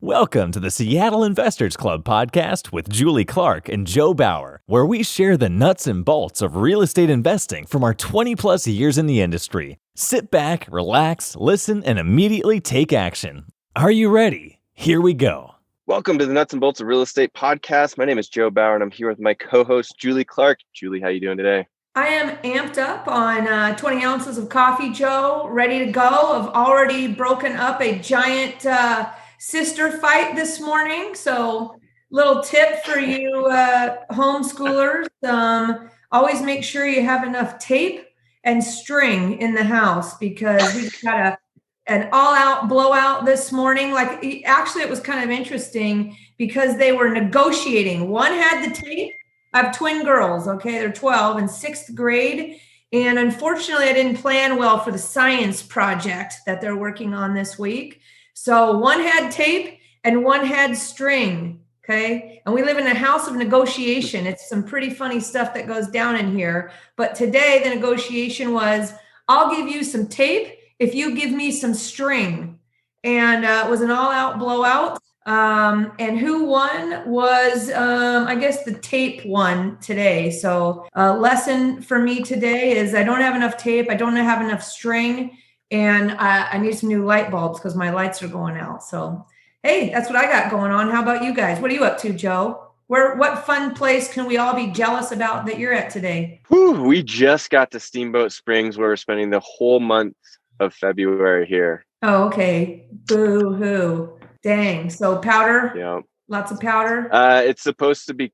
Welcome to the Seattle Investors Club podcast with Julie Clark and Joe Bauer, where we share the nuts and bolts of real estate investing from our 20-plus years in the industry. Sit back, relax, listen, and immediately take action. Are you ready? Here we go. Welcome to the Nuts and Bolts of Real Estate podcast. My name is Joe Bauer, and I'm here with my co-host, Julie Clark. Julie, how you doing today? I am amped up on 20 ounces of coffee, Joe, ready to go. I've already broken up a giant sister fight this morning. So little tip for you homeschoolers, always make sure you have enough tape and string in the house because we got an all-out blowout this morning. Actually, it was kind of interesting because they were negotiating. One had the tape. I have twin girls, okay? They're 12 and 6th grade. And unfortunately, I didn't plan well for the science project that they're working on this week. So one had tape and one had string, okay? And we live in a house of negotiation. It's some pretty funny stuff that goes down in here. But today, the negotiation was, I'll give you some tape if you give me some string. And it was an all-out blowout. And who won was, I guess the tape won today. So lesson for me today is I don't have enough tape. I don't have enough string, and I need some new light bulbs because my lights are going out. So, hey, that's what I got going on. How about you guys? What are you up to, Joe? What fun place can we all be jealous about that you're at today? We just got to Steamboat Springs where we're spending the whole month of February here. Oh, okay. Boo-hoo. Dang. So powder? Yeah. Lots of powder? It's supposed to be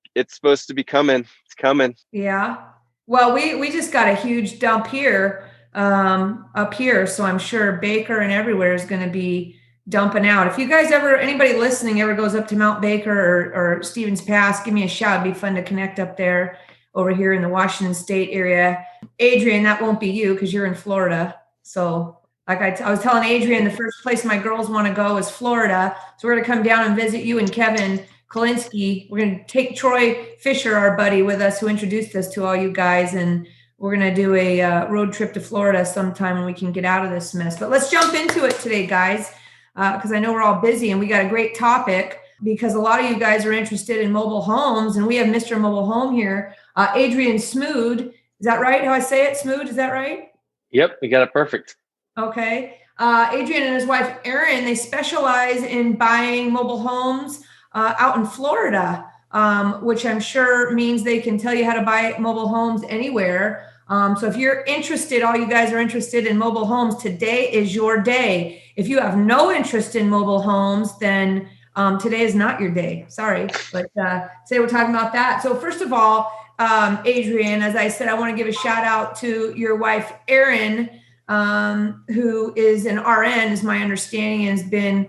coming. It's coming. Yeah. Well, we just got a huge dump here, up here. So I'm sure Baker and everywhere is going to be dumping out. If you guys anybody listening ever goes up to Mount Baker or Stevens Pass, give me a shout. It'd be fun to connect up there over here in the Washington State area. Adrian, that won't be you because you're in Florida. So like I was telling Adrian, the first place my girls want to go is Florida. So we're going to come down and visit you and Kevin Kalinsky. We're going to take Troy Fisher, our buddy, with us who introduced us to all you guys. And we're going to do a road trip to Florida sometime when we can get out of this mess. But let's jump into it today, guys, because I know we're all busy and we got a great topic because a lot of you guys are interested in mobile homes. And we have Mr. Mobile Home here, Adrian Smude. Is that right? How I say it? Smude, is that right? Yep, we got it perfect. Okay. Adrian and his wife, Erin, they specialize in buying mobile homes out in Florida, which I'm sure means they can tell you how to buy mobile homes anywhere. So if you're interested, all you guys are interested in mobile homes, today is your day. If you have no interest in mobile homes, then today is not your day. Sorry. But today we're talking about that. So first of all, Adrian, as I said, I want to give a shout out to your wife, Erin, who is an RN, is my understanding, and has been,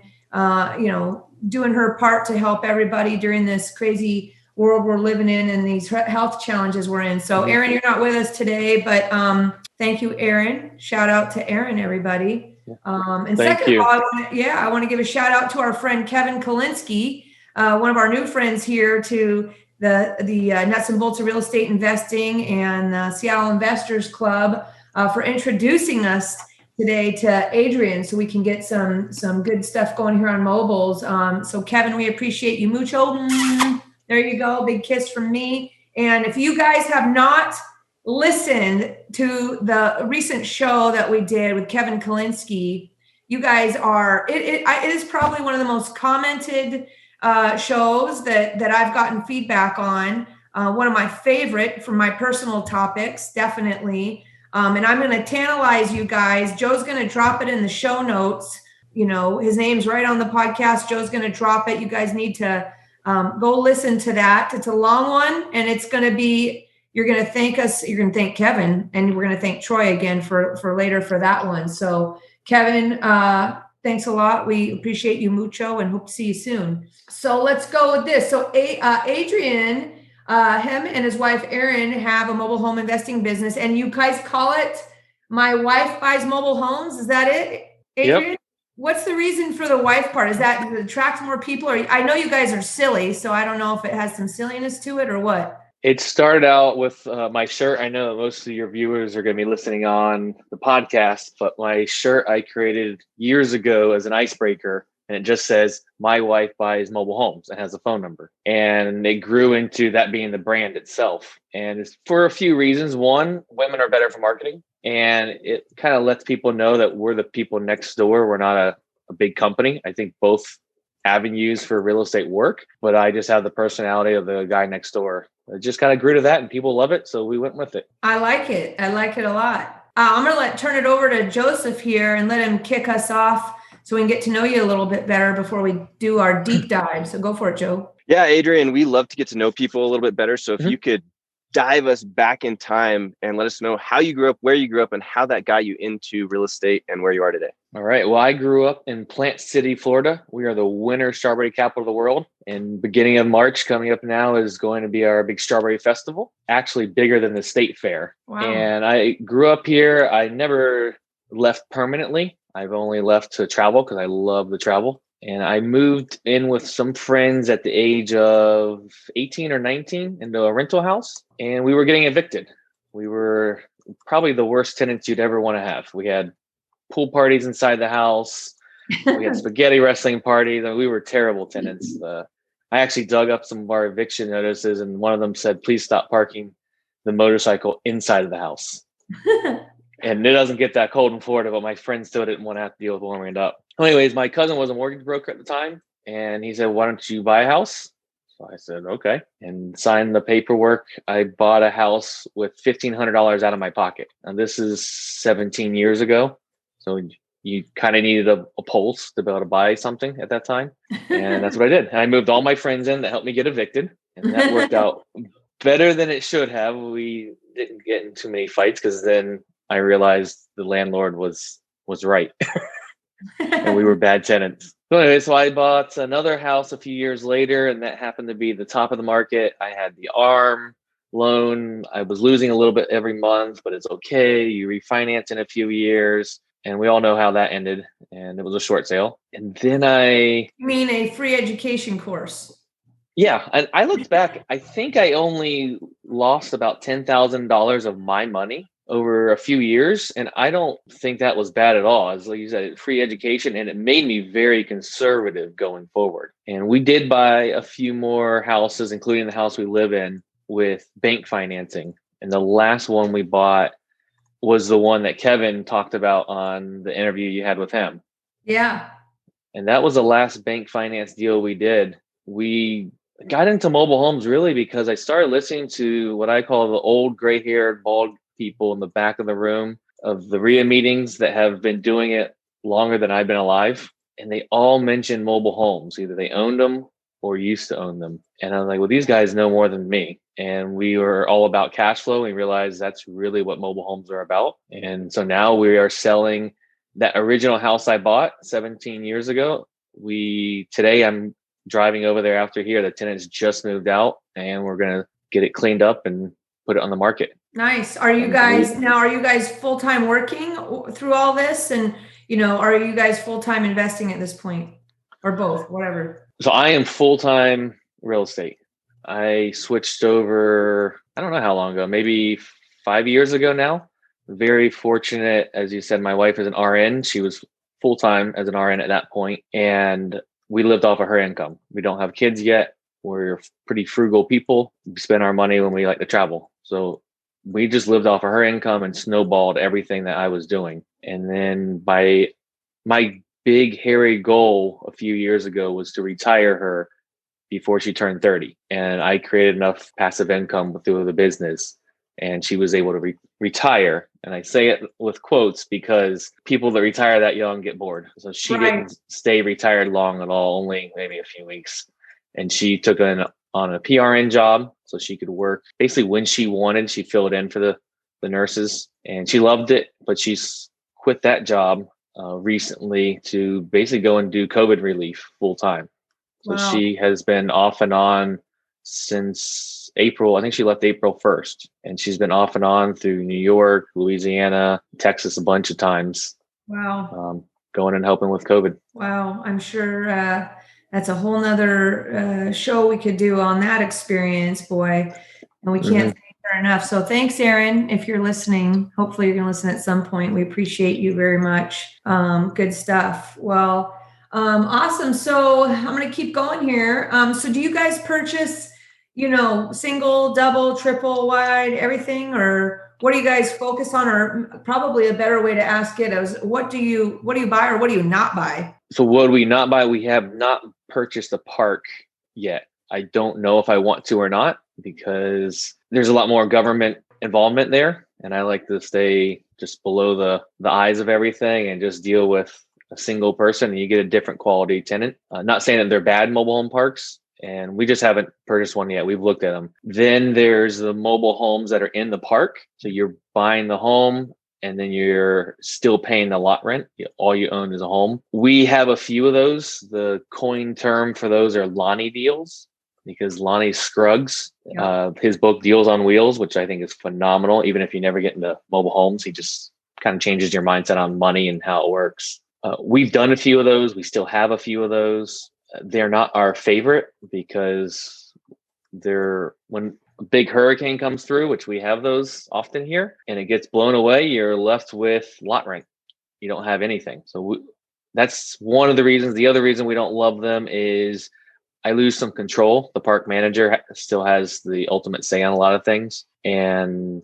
doing her part to help everybody during this crazy world we're living in and these health challenges we're in. So, Erin, you're not with us today, but thank you, Erin. Shout out to Erin, everybody. And Thank second you. of all, I want to give a shout out to our friend Kevin Kalinsky, one of our new friends here to the Nuts and Bolts of Real Estate Investing and the Seattle Investors Club. For introducing us today to Adrian so we can get some good stuff going here on mobiles. So Kevin, we appreciate you mucho. There you go. Big kiss from me. And if you guys have not listened to the recent show that we did with Kevin Kalinsky, you guys it is probably one of the most commented shows that I've gotten feedback on. One of my favorite from my personal topics, definitely. And I'm going to tantalize you guys. Joe's going to drop it in the show notes. You know, his name's right on the podcast. Joe's going to drop it. You guys need to go listen to that. It's a long one, and it's going to be, you're going to thank us. You're going to thank Kevin, and we're going to thank Troy again for later for that one. So Kevin, thanks a lot. We appreciate you mucho and hope to see you soon. So let's go with this. So Adrian, him and his wife, Erin, have a mobile home investing business, and you guys call it My Wife Buys Mobile Homes. Is that it, Adrian? Yep. What's the reason for the wife part? Is that to attract more people? Or I know you guys are silly, so I don't know if it has some silliness to it or what. It started out with my shirt. I know that most of your viewers are going to be listening on the podcast, but my shirt I created years ago as an icebreaker. and it just says, "My wife buys mobile homes," and has a phone number. And it grew into that being the brand itself. And it's for a few reasons. One, women are better for marketing. And it kind of lets people know that we're the people next door. We're not a big company. I think both avenues for real estate work, but I just have the personality of the guy next door. It just kind of grew to that, and people love it. So we went with it. I like it. I like it a lot. I'm going to turn it over to Joseph here and let him kick us off so we can get to know you a little bit better before we do our deep dive. So go for it, Joe. Yeah, Adrian, we love to get to know people a little bit better. So if you could dive us back in time and let us know how you grew up, where you grew up, and how that got you into real estate and where you are today. All right. Well, I grew up in Plant City, Florida. We are the winter strawberry capital of the world. And beginning of March coming up now is going to be our big strawberry festival, actually bigger than the state fair. Wow. And I grew up here. I never left permanently. I've only left to travel because I love the travel. And I moved in with some friends at the age of 18 or 19 into a rental house, and we were getting evicted. We were probably the worst tenants you'd ever want to have. We had pool parties inside the house. We had spaghetti wrestling parties. And we were terrible tenants. I actually dug up some of our eviction notices, and one of them said, "Please stop parking the motorcycle inside of the house." And it doesn't get that cold in Florida, but my friends still didn't want to have to deal with warming it up. Anyways, my cousin was a mortgage broker at the time, and he said, "Why don't you buy a house?" So I said, "Okay," and signed the paperwork. I bought a house with $1,500 out of my pocket. And this is 17 years ago. So you kind of needed a pulse to be able to buy something at that time. And that's what I did. And I moved all my friends in that helped me get evicted. And that worked out better than it should have. We didn't get in too many fights because then I realized the landlord was right. And we were bad tenants. So anyway, so I bought another house a few years later, and that happened to be the top of the market. I had the ARM loan. I was losing a little bit every month, but it's okay. You refinance in a few years, and we all know how that ended. And it was a short sale. And then You mean a free education course? Yeah. And I looked back, I think I only lost about $10,000 of my money over a few years. And I don't think that was bad at all. As like you said, free education, and it made me very conservative going forward. And we did buy a few more houses, including the house we live in, with bank financing. And the last one we bought was the one that Kevin talked about on the interview you had with him. Yeah. And that was the last bank finance deal we did. We got into mobile homes really because I started listening to what I call the old gray-haired, bald people in the back of the room of the RIA meetings that have been doing it longer than I've been alive. And they all mentioned mobile homes. Either they owned them or used to own them. And I'm like, well, these guys know more than me. And we were all about cash flow. And we realized that's really what mobile homes are about. And so now we are selling that original house I bought 17 years ago. Today I'm driving over there after here. The tenants just moved out, and we're going to get it cleaned up and put it on the market. Nice. Are you guys full-time working through all this? And, are you guys full-time investing at this point, or both, whatever? So I am full-time real estate. I switched over, I don't know how long ago, maybe 5 years ago now. Very fortunate. As you said, my wife is an RN. She was full-time as an RN at that point, and we lived off of her income. We don't have kids yet. We're pretty frugal people. We spend our money when we like to travel. So we just lived off of her income and snowballed everything that I was doing. And then my big hairy goal a few years ago was to retire her before she turned 30. And I created enough passive income through the business, and she was able to retire. And I say it with quotes because people that retire that young get bored. So she didn't stay retired long at all, only maybe a few weeks. And she took on a PRN job so she could work basically when she wanted. She filled in for the nurses, and she loved it, but she's quit that job recently to basically go and do COVID relief full time. So she has been off and on since April. I think she left April 1st, and she's been off and on through New York, Louisiana, Texas a bunch of times. Wow. Going and helping with COVID. Wow. I'm sure that's a whole nother show we could do on that experience, boy. And we can't thank her enough. So thanks, Aaron, if you're listening. Hopefully you're going to listen at some point. We appreciate you very much. Good stuff. Well, Awesome. So I'm going to keep going here. So do you guys purchase, single, double, triple, wide, everything, or what do you guys focus on? Or probably a better way to ask it is, what do you buy or what do you not buy? So what do we not buy? We have not purchased a park yet. I don't know if I want to or not, because there's a lot more government involvement there. And I like to stay just below the eyes of everything and just deal with a single person, and you get a different quality tenant. Not saying that they're bad mobile home parks, and we just haven't purchased one yet. We've looked at them. Then there's the mobile homes that are in the park. So you're buying the home and then you're still paying the lot rent. All you own is a home. We have a few of those. The coin term for those are Lonnie deals, because Lonnie Scruggs, his book Deals on Wheels, which I think is phenomenal. Even if you never get into mobile homes, he just kind of changes your mindset on money and how it works. We've done a few of those. We still have a few of those. They're not our favorite because when a big hurricane comes through, which we have those often here, and it gets blown away, you're left with lot rent. You don't have anything. So that's one of the reasons. The other reason we don't love them is I lose some control. The park manager still has the ultimate say on a lot of things. And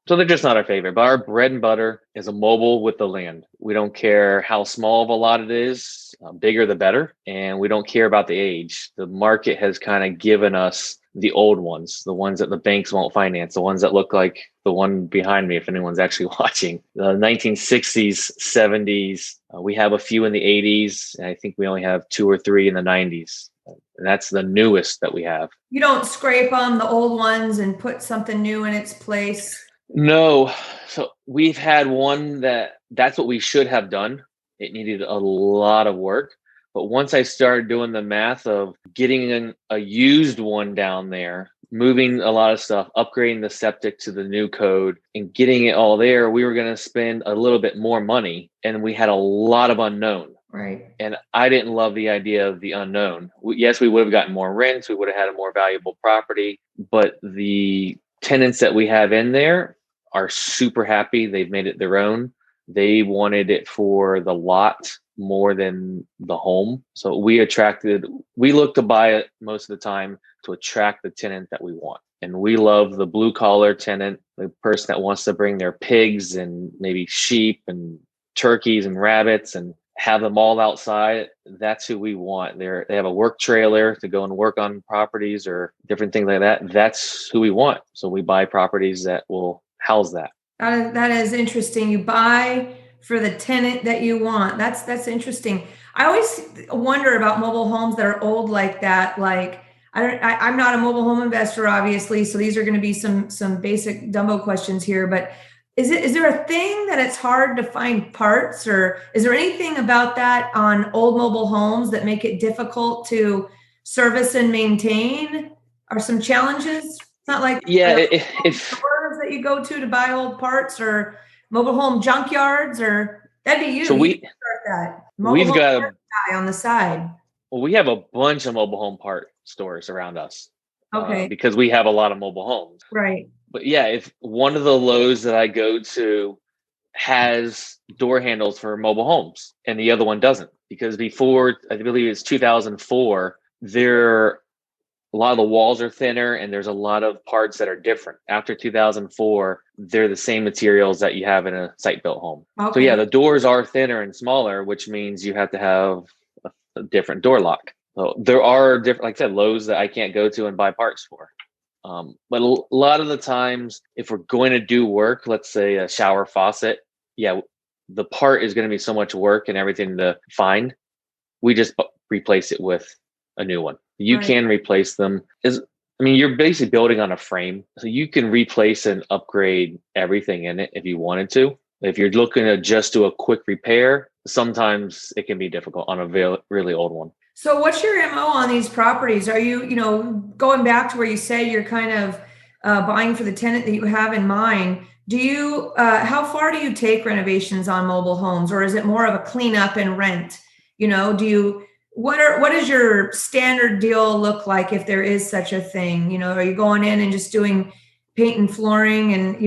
so they're just not our favorite. But our bread and butter is a mobile with the land. We don't care how small of a lot it is, bigger the better. And we don't care about the age. The market has kind of given us the old ones, the ones that the banks won't finance, the ones that look like the one behind me, if anyone's actually watching. The 1960s, 70s, we have a few in the 80s, and I think we only have 2 or 3 in the 90s. And that's the newest that we have. You don't scrape on the old ones and put something new in its place? No. So we've had one that's what we should have done. It needed a lot of work. But once I started doing the math of getting a used one down there, moving a lot of stuff, upgrading the septic to the new code, and getting it all there, we were going to spend a little bit more money. And we had a lot of unknown. Right. And I didn't love the idea of the unknown. Yes, we would have gotten more rents. We would have had a more valuable property. But the tenants that we have in there are super happy. They've made it their own. They wanted it for the lot more than the home. So we look to buy it most of the time to attract the tenant that we want. And we love the blue collar tenant, the person that wants to bring their pigs and maybe sheep and turkeys and rabbits and have them all outside. That's who we want. They have a work trailer to go and work on properties or different things like that. That's who we want. So we buy properties that will house that. That is interesting. You buy for the tenant that you want. That's interesting. I always wonder about mobile homes that are old like that. Like I'm not a mobile home investor, obviously, so these are going to be some basic Dumbo questions here. But is there a thing that it's hard to find parts, or is there anything about that on old mobile homes that make it difficult to service and maintain? Are some challenges? It's not like if stores that you go to buy old parts, or mobile home junkyards, or that'd be you. So you can start that. We've got a guy on the side. Well, we have a bunch of mobile home part stores around us. Okay. Because we have a lot of mobile homes. Right. But yeah, if one of the Lowe's that I go to has door handles for mobile homes and the other one doesn't, because before, I believe it's 2004, a lot of the walls are thinner and there's a lot of parts that are different. After 2004, they're the same materials that you have in a site-built home. Okay. So yeah, the doors are thinner and smaller, which means you have to have a different door lock. So there are different, like I said, Lowe's that I can't go to and buy parts for. But a lot of the times, if we're going to do work, let's say a shower faucet, the part is going to be so much work and everything to find. We just replace it with a new one. You can replace them. You're basically building on a frame. So you can replace and upgrade everything in it if you wanted to. If you're looking to just do a quick repair, sometimes it can be difficult on a really old one. So what's your MO on these properties? Are you, going back to where you say you're kind of buying for the tenant that you have in mind? Do you, how far do you take renovations on mobile homes, or is it more of a cleanup and rent? What does your standard deal look like if there is such a thing? Are you going in and just doing paint and flooring and,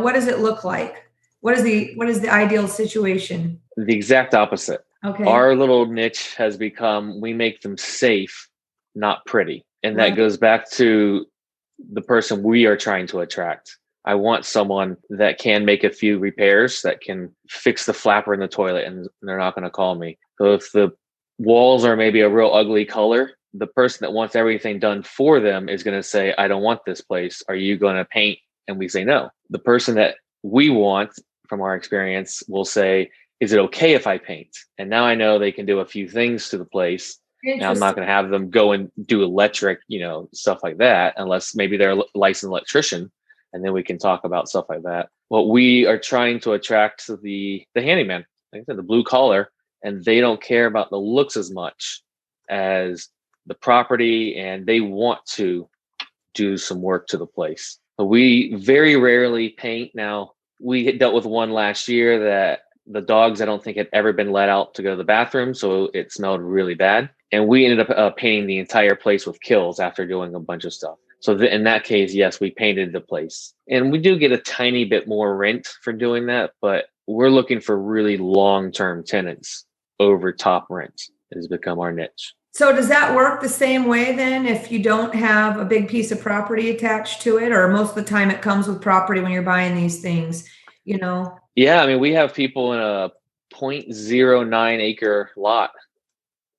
what does it look like? What is the ideal situation? The exact opposite. Okay. Our little niche has become, we make them safe, not pretty. And Right. that goes back to the person we are trying to attract. I want someone that can make a few repairs, that can fix the flapper in the toilet, and they're not going to call me. So if the walls are maybe a real ugly color, the person that wants everything done for them is going to say, I don't want this place. Are you going to paint? And we say no. The person that we want, from our experience, will say, is it okay if I paint? And now I know they can do a few things to the place. Now I'm not going to have them go and do electric, stuff like that, unless maybe they're a licensed electrician. And then we can talk about stuff like that. What we are trying to attract the handyman, like I said, the blue collar, and they don't care about the looks as much as the property, and they want to do some work to the place. But we very rarely paint. Now, we dealt with one last year that the dogs, I don't think, had ever been let out to go to the bathroom, so it smelled really bad. And we ended up painting the entire place with kills after doing a bunch of stuff. So in that case, yes, we painted the place. And we do get a tiny bit more rent for doing that, but we're looking for really long-term tenants over top rent has become our niche. So does that work the same way then if you don't have a big piece of property attached to it, or most of the time it comes with property when you're buying these things, Yeah, I mean, we have people in a 0.09 acre lot,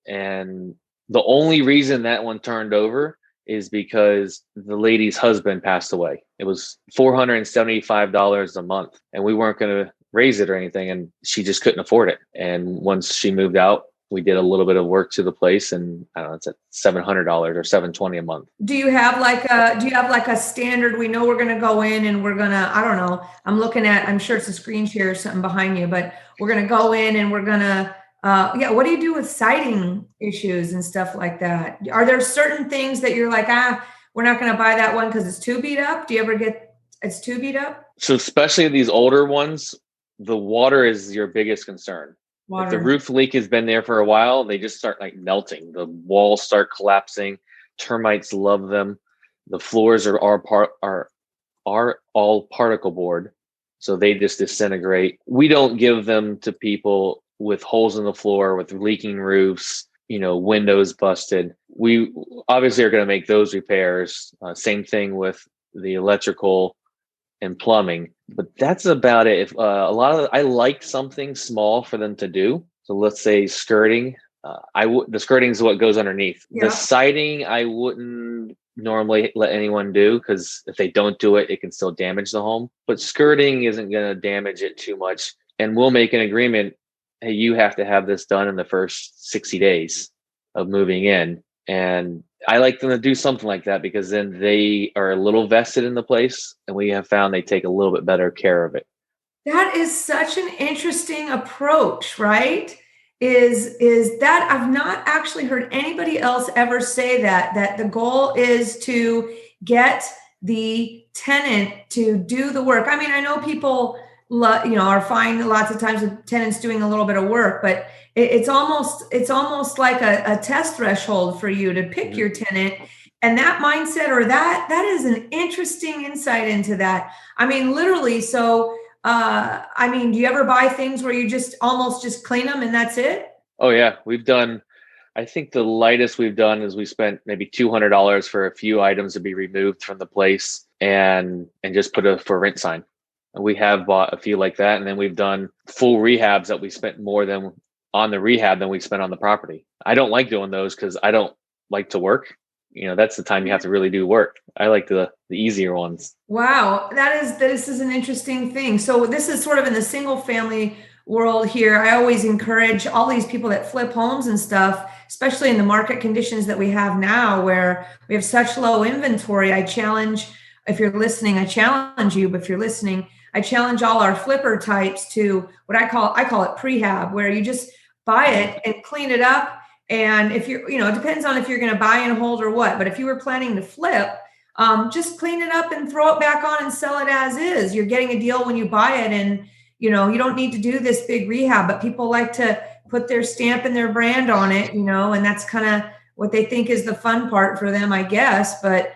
and the only reason that one turned over is because the lady's husband passed away. It was $475 a month, and we weren't going to raise it or anything, and she just couldn't afford it. And once she moved out, we did a little bit of work to the place, and I don't know, it's at $700 or $720 a month. Do you have like a standard? We know we're going to go in and we're going to, I don't know, I'm sure it's a screen share or something behind you, but we're going to go in and we're going to, what do you do with siding issues and stuff like that? Are there certain things that you're like, we're not going to buy that one because it's too beat up? Do you ever get it's too beat up? So especially these older ones, the water is your biggest concern. Water. If the roof leak has been there for a while, they just start like melting. The walls start collapsing. Termites love them. The floors are all particle board, so they just disintegrate. We don't give them to people with holes in the floor, with leaking roofs, windows busted. We obviously are going to make those repairs. Same thing with the electrical and plumbing, but that's about it. If I like something small for them to do. So let's say skirting. The skirting is what goes underneath. Yeah. The siding, I wouldn't normally let anyone do, because if they don't do it, it can still damage the home. But skirting isn't going to damage it too much, and we'll make an agreement. Hey, you have to have this done in the first 60 days of moving in. And I like them to do something like that, because then they are a little vested in the place, and we have found they take a little bit better care of it. That is such an interesting approach, right? Is that I've not actually heard anybody else ever say that the goal is to get the tenant to do the work. I mean, I know people are fine lots of times with tenants doing a little bit of work, but it's almost like a test threshold for you to pick your tenant. And that mindset, or that is an interesting insight into that. I mean, literally. So, do you ever buy things where you just almost just clean them and that's it? Oh yeah. I think the lightest we've done is we spent maybe $200 for a few items to be removed from the place and just put a for rent sign. And we have bought a few like that. And then we've done full rehabs that we spent more than on the rehab than we spent on the property. I don't like doing those because I don't like to work. That's the time you have to really do work. I like the easier ones. Wow. This is an interesting thing. So this is sort of in the single family world here. I always encourage all these people that flip homes and stuff, especially in the market conditions that we have now, where we have such low inventory. I challenge you, but if you're listening, I challenge all our flipper types to what I call it prehab, where you just buy it and clean it up. And if you're, it depends on if you're going to buy and hold or what, but if you were planning to flip, just clean it up and throw it back on and sell it as is. You're getting a deal when you buy it, and, you don't need to do this big rehab, but people like to put their stamp and their brand on it, and that's kind of what they think is the fun part for them, I guess. But,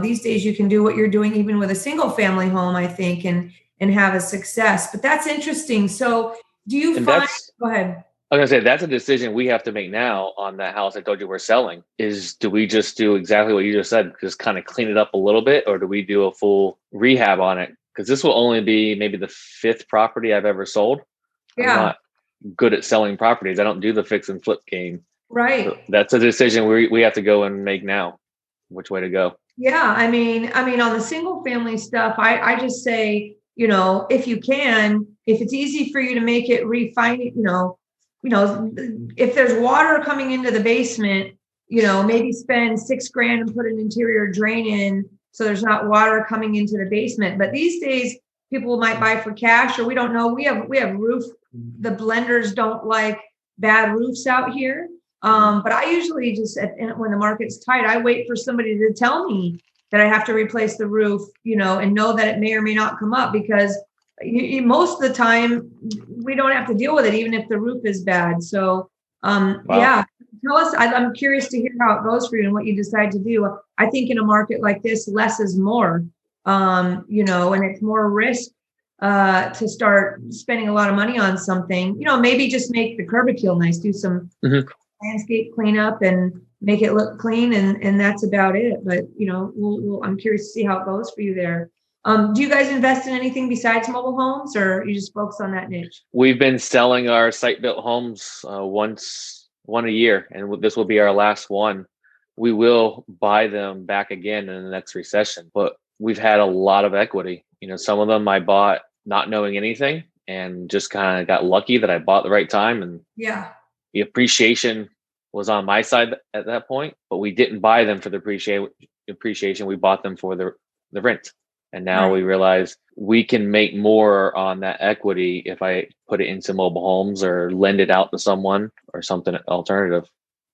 these days you can do what you're doing even with a single family home, I think, and have a success. But that's interesting. So do you go ahead. I was gonna say that's a decision we have to make now on that house I told you we're selling. Is do we just do exactly what you just said, just kind of clean it up a little bit, or do we do a full rehab on it? Because this will only be maybe the 5th property I've ever sold. I'm Yeah. not good at selling properties. I don't do the fix and flip game. Right. So that's a decision we have to go and make now. Which way to go? Yeah. I mean, on the single family stuff, I just say, if you can, if it's easy for you to make it refine, if there's water coming into the basement, maybe spend $6,000 and put an interior drain in so there's not water coming into the basement. But these days, people might buy for cash, or we don't know. We have roof. The blenders don't like bad roofs out here. But I usually just, when the market's tight, I wait for somebody to tell me that I have to replace the roof, and know that it may or may not come up, because most of the time we don't have to deal with it, even if the roof is bad. So, Wow. yeah, tell us. I'm curious to hear how it goes for you and what you decide to do. I think in a market like this, less is more, and it's more risk to start spending a lot of money on something. Maybe just make the curvature nice, do some landscape cleanup and make it look clean, and that's about it. But I'm curious to see how it goes for you there. Do you guys invest in anything besides mobile homes, or you just focus on that niche? We've been selling our site-built homes one a year, and this will be our last one. We will buy them back again in the next recession, but we've had a lot of equity. Some of them I bought not knowing anything and just kind of got lucky that I bought the right time, and the appreciation was on my side at that point, but we didn't buy them for the appreciation. We bought them for the rent. And now we realize we can make more on that equity if I put it into mobile homes or lend it out to someone or something alternative.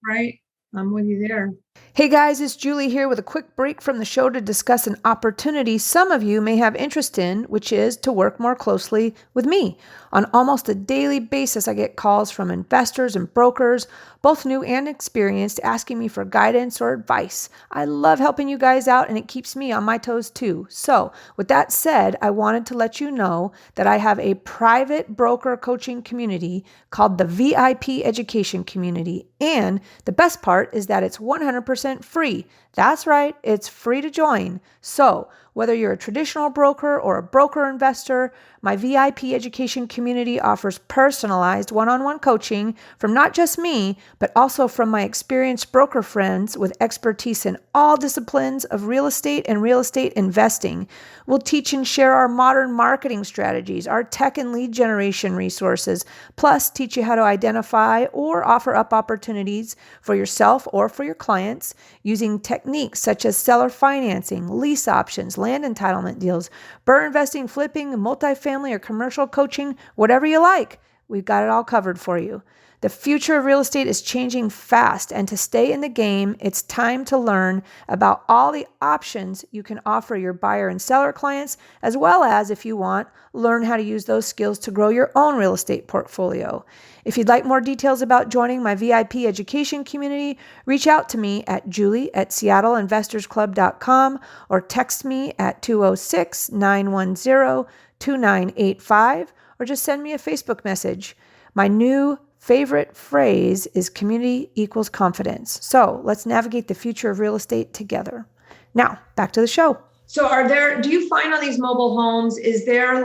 Right. I'm with you there. Hey guys, it's Julie here with a quick break from the show to discuss an opportunity some of you may have interest in, which is to work more closely with me. On almost a daily basis, I get calls from investors and brokers, both new and experienced, asking me for guidance or advice. I love helping you guys out, and it keeps me on my toes too. So with that said, I wanted to let you know that I have a private broker coaching community called the VIP Education Community. And the best part is that it's 100% free. That's right, it's free to join. So whether you're a traditional broker or a broker investor, my VIP education community offers personalized one-on-one coaching from not just me, but also from my experienced broker friends with expertise in all disciplines of real estate and real estate investing. We'll teach and share our modern marketing strategies, our tech and lead generation resources, plus teach you how to identify or offer up opportunities for yourself or for your clients using techniques such as seller financing, lease options, land entitlement deals, BRRRR investing, flipping, multifamily or commercial coaching, whatever you like. We've got it all covered for you. The future of real estate is changing fast, and to stay in the game, it's time to learn about all the options you can offer your buyer and seller clients, as well as, if you want, learn how to use those skills to grow your own real estate portfolio. If you'd like more details about joining my VIP education community, reach out to me at julie@seattleinvestorsclub.com or text me at 206-910-2985 or just send me a Facebook message. My new favorite phrase is community equals confidence. So let's navigate the future of real estate together. Now, back to the show. So do you find on these mobile homes, is there a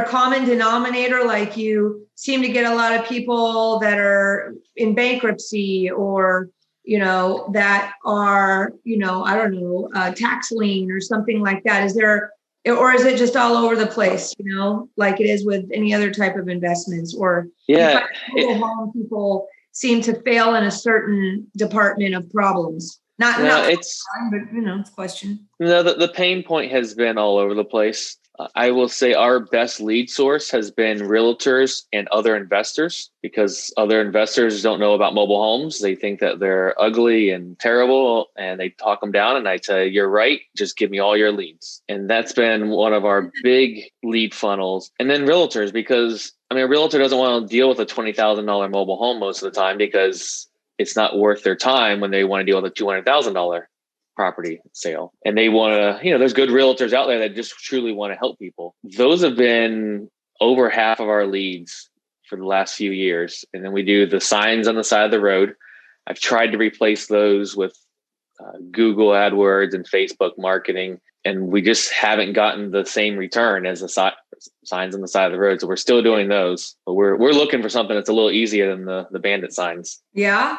common denominator? Like you seem to get a lot of people that are in bankruptcy or, that are, I don't know, tax lien or something like that. Or is it just all over the place, like it is with any other type of investments? Or people seem to fail in a certain department of problems. It's a question. No, the pain point has been all over the place. I will say our best lead source has been realtors and other investors, because other investors don't know about mobile homes. They think that they're ugly and terrible, and they talk them down. And I tell you, you're right. Just give me all your leads. And that's been one of our big lead funnels. And then realtors, because a realtor doesn't want to deal with a $20,000 mobile home most of the time because it's not worth their time when they want to deal with a $200,000 property sale. And they want to, there's good realtors out there that just truly want to help people. Those have been over half of our leads for the last few years. And then we do the signs on the side of the road. I've tried to replace those with Google AdWords and Facebook marketing, and we just haven't gotten the same return as the signs on the side of the road. So we're still doing those, but we're looking for something that's a little easier than the bandit signs. Yeah.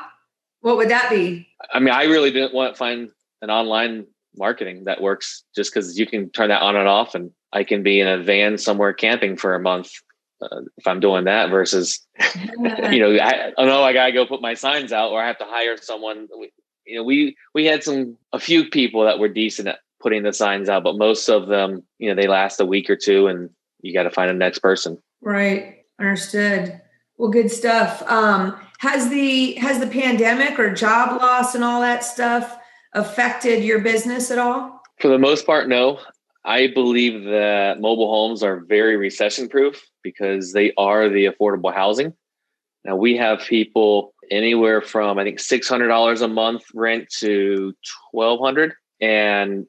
What would that be? I mean, I really didn't want to find an online marketing that works, just because you can turn that on and off, and I can be in a van somewhere camping for a month if I'm doing that versus, I know I got to go put my signs out, or I have to hire someone. We had a few people that were decent at putting the signs out, but most of them, they last a week or two, and you got to find the next person. Right. Understood. Well, good stuff. Has the pandemic or job loss and all that stuff affected your business at all? For the most part, no. I believe that mobile homes are very recession-proof because they are the affordable housing. Now, we have people anywhere from, I think, $600 a month rent to $1,200. And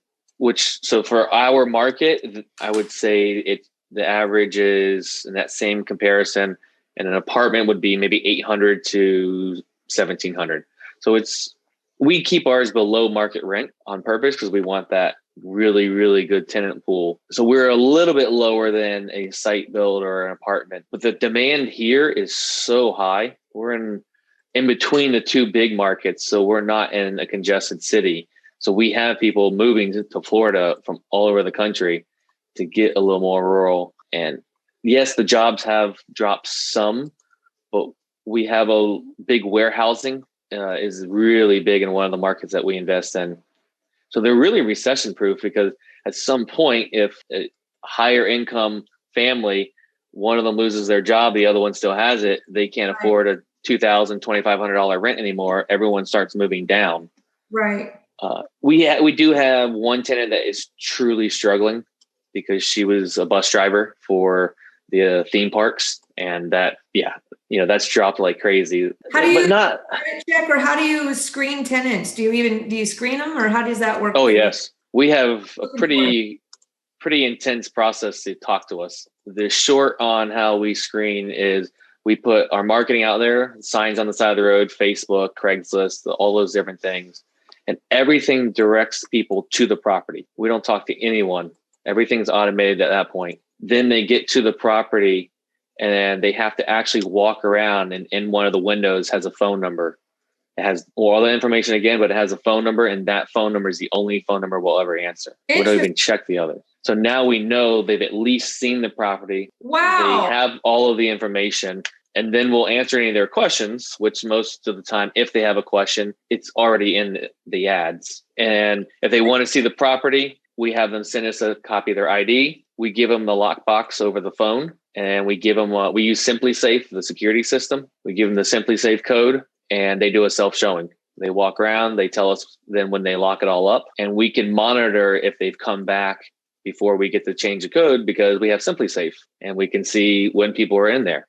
so for our market, I would say the average is, in that same comparison, and an apartment would be maybe $800 to $1,700. So we keep ours below market rent on purpose because we want that really, really good tenant pool. So we're a little bit lower than a site build or an apartment, but the demand here is so high. We're in between the two big markets. So we're not in a congested city. So we have people moving to Florida from all over the country to get a little more rural. And yes, the jobs have dropped some, but we have a big warehousing is really big in one of the markets that we invest in. So they're really recession-proof because at some point, if a higher income family, one of them loses their job, the other one still has it, they can't afford a $2,000, $2,500 rent anymore. Everyone starts moving down. Right. We do have one tenant that is truly struggling because she was a bus driver for the theme parks, and that's dropped like crazy. How do you check, or how do you screen tenants? Do you screen them, or how does that work? Oh, yes. We have a pretty intense process to talk to us. The short on how we screen is we put our marketing out there, signs on the side of the road, Facebook, Craigslist, all those different things. And everything directs people to the property. We don't talk to anyone. Everything's automated at that point. Then they get to the property and they have to actually walk around, and in one of the windows has a phone number. It has all the information again, but it has a phone number, and that phone number is the only phone number we'll ever answer. We don't even check the others. So now we know they've at least seen the property. Wow. They have all of the information, and then we'll answer any of their questions, which most of the time, if they have a question, it's already in the ads. And if they want to see the property, we have them send us a copy of their ID. We give them the lockbox over the phone, and we give them, we use Simply Safe, the security system. We give them the Simply Safe code, and they do a self-showing. They walk around, they tell us then when they lock it all up, and we can monitor if they've come back before we get to change the code because we have Simply Safe, and we can see when people are in there.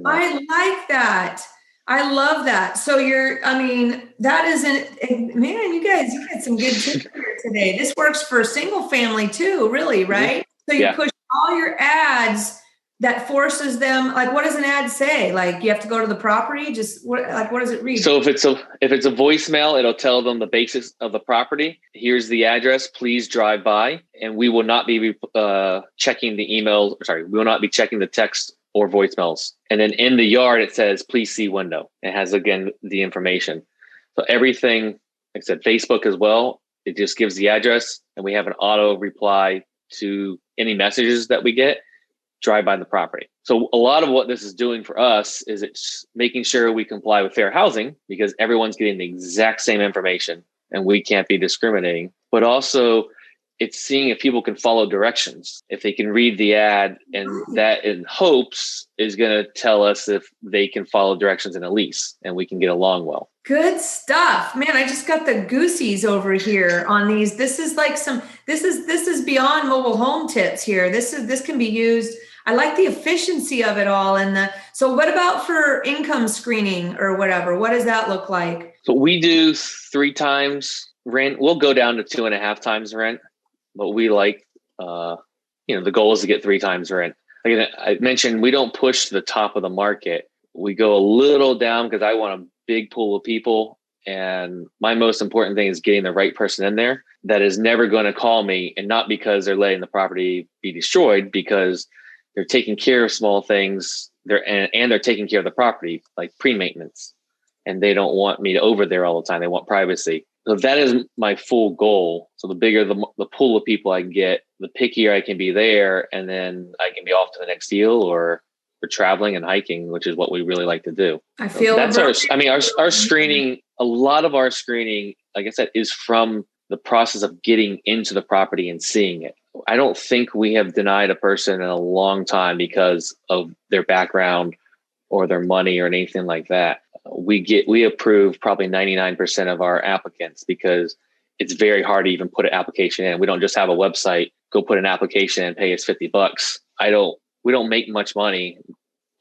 I like that. I love that. So that isn't, man, you guys, you get some good tips here today. This works for single family too, really, right? So you push all your ads that forces them, like, what does an ad say? Like, you have to go to the property? What does it read? So if it's a voicemail, it'll tell them the basics of the property. Here's the address. Please drive by. And we will not be checking the email. Sorry, we will not be checking the text or voicemails. And then in the yard, it says, please see window. It has, again, the information. So everything, like I said, Facebook as well, it just gives the address, and we have an auto reply to any messages that we get, drive by the property. So a lot of what this is doing for us is it's making sure we comply with fair housing because everyone's getting the exact same information and we can't be discriminating, but also it's seeing if people can follow directions, if they can read the ad, and that in hopes is going to tell us if they can follow directions in a lease and we can get along well. Good stuff, man. I just got the goosies over here on these. This is like this is beyond mobile home tips here. This can be used. I like the efficiency of it all. So what about for income screening or whatever? What does that look like? So we do 3 times rent. We'll go down to 2.5 times rent. But we like, the goal is to get 3 times rent. Again, I mentioned we don't push to the top of the market. We go a little down because I want a big pool of people. And my most important thing is getting the right person in there that is never going to call me, and not because they're letting the property be destroyed, because they're taking care of small things. They're taking care of the property, like pre-maintenance, and they don't want me to over there all the time. They want privacy. So that is my full goal. So the bigger the pool of people I can get, the pickier I can be there, and then I can be off to the next deal, or for traveling and hiking, which is what we really like to do. I feel that's our screening. A lot of our screening, like I said, is from the process of getting into the property and seeing it. I don't think we have denied a person in a long time because of their background or their money or anything like that. We approve probably 99% of our applicants because it's very hard to even put an application in. We don't just have a website, go put an application and pay us $50. We don't make much money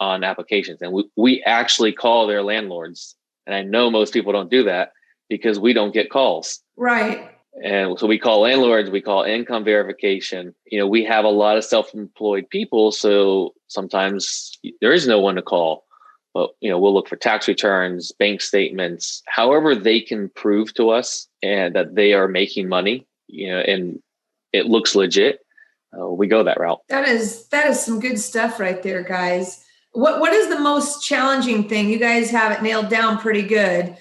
on applications, and we actually call their landlords. And I know most people don't do that because we don't get calls. Right. And so we call landlords, we call income verification. We have a lot of self-employed people, so sometimes there is no one to call. But we'll look for tax returns, bank statements, however they can prove to us and that they are making money, and it looks legit. We go that route. That is some good stuff right there, guys. What is the most challenging thing? You guys have it nailed down pretty good.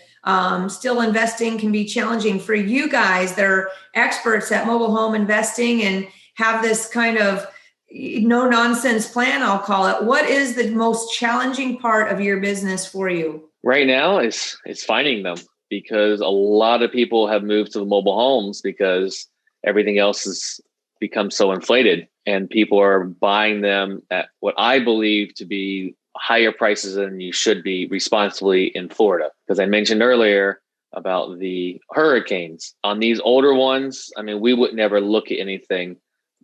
Still investing can be challenging for you guys that are experts at mobile home investing and have this kind of no nonsense plan, I'll call it. What is the most challenging part of your business for you? Right now it's finding them, because a lot of people have moved to the mobile homes because everything else has become so inflated, and people are buying them at what I believe to be higher prices than you should be responsibly in Florida. Because I mentioned earlier about the hurricanes. On these older ones, we would never look at anything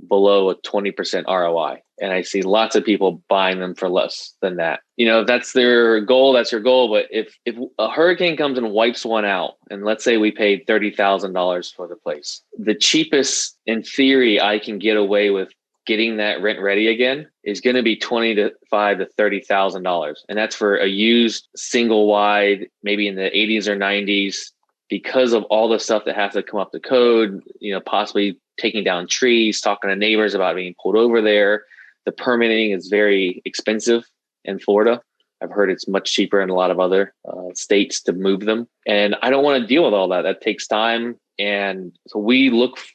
below a 20% ROI. And I see lots of people buying them for less than that. If that's their goal, that's your goal. But if a hurricane comes and wipes one out, and let's say we paid $30,000 for the place, the cheapest in theory I can get away with getting that rent ready again is going to be $25,000 to $30,000. And that's for a used single wide, maybe in the 80s or 90s, because of all the stuff that has to come up to code, possibly taking down trees, talking to neighbors about being pulled over there. The permitting is very expensive in Florida. I've heard it's much cheaper in a lot of other states to move them. And I don't want to deal with all that. That takes time. And so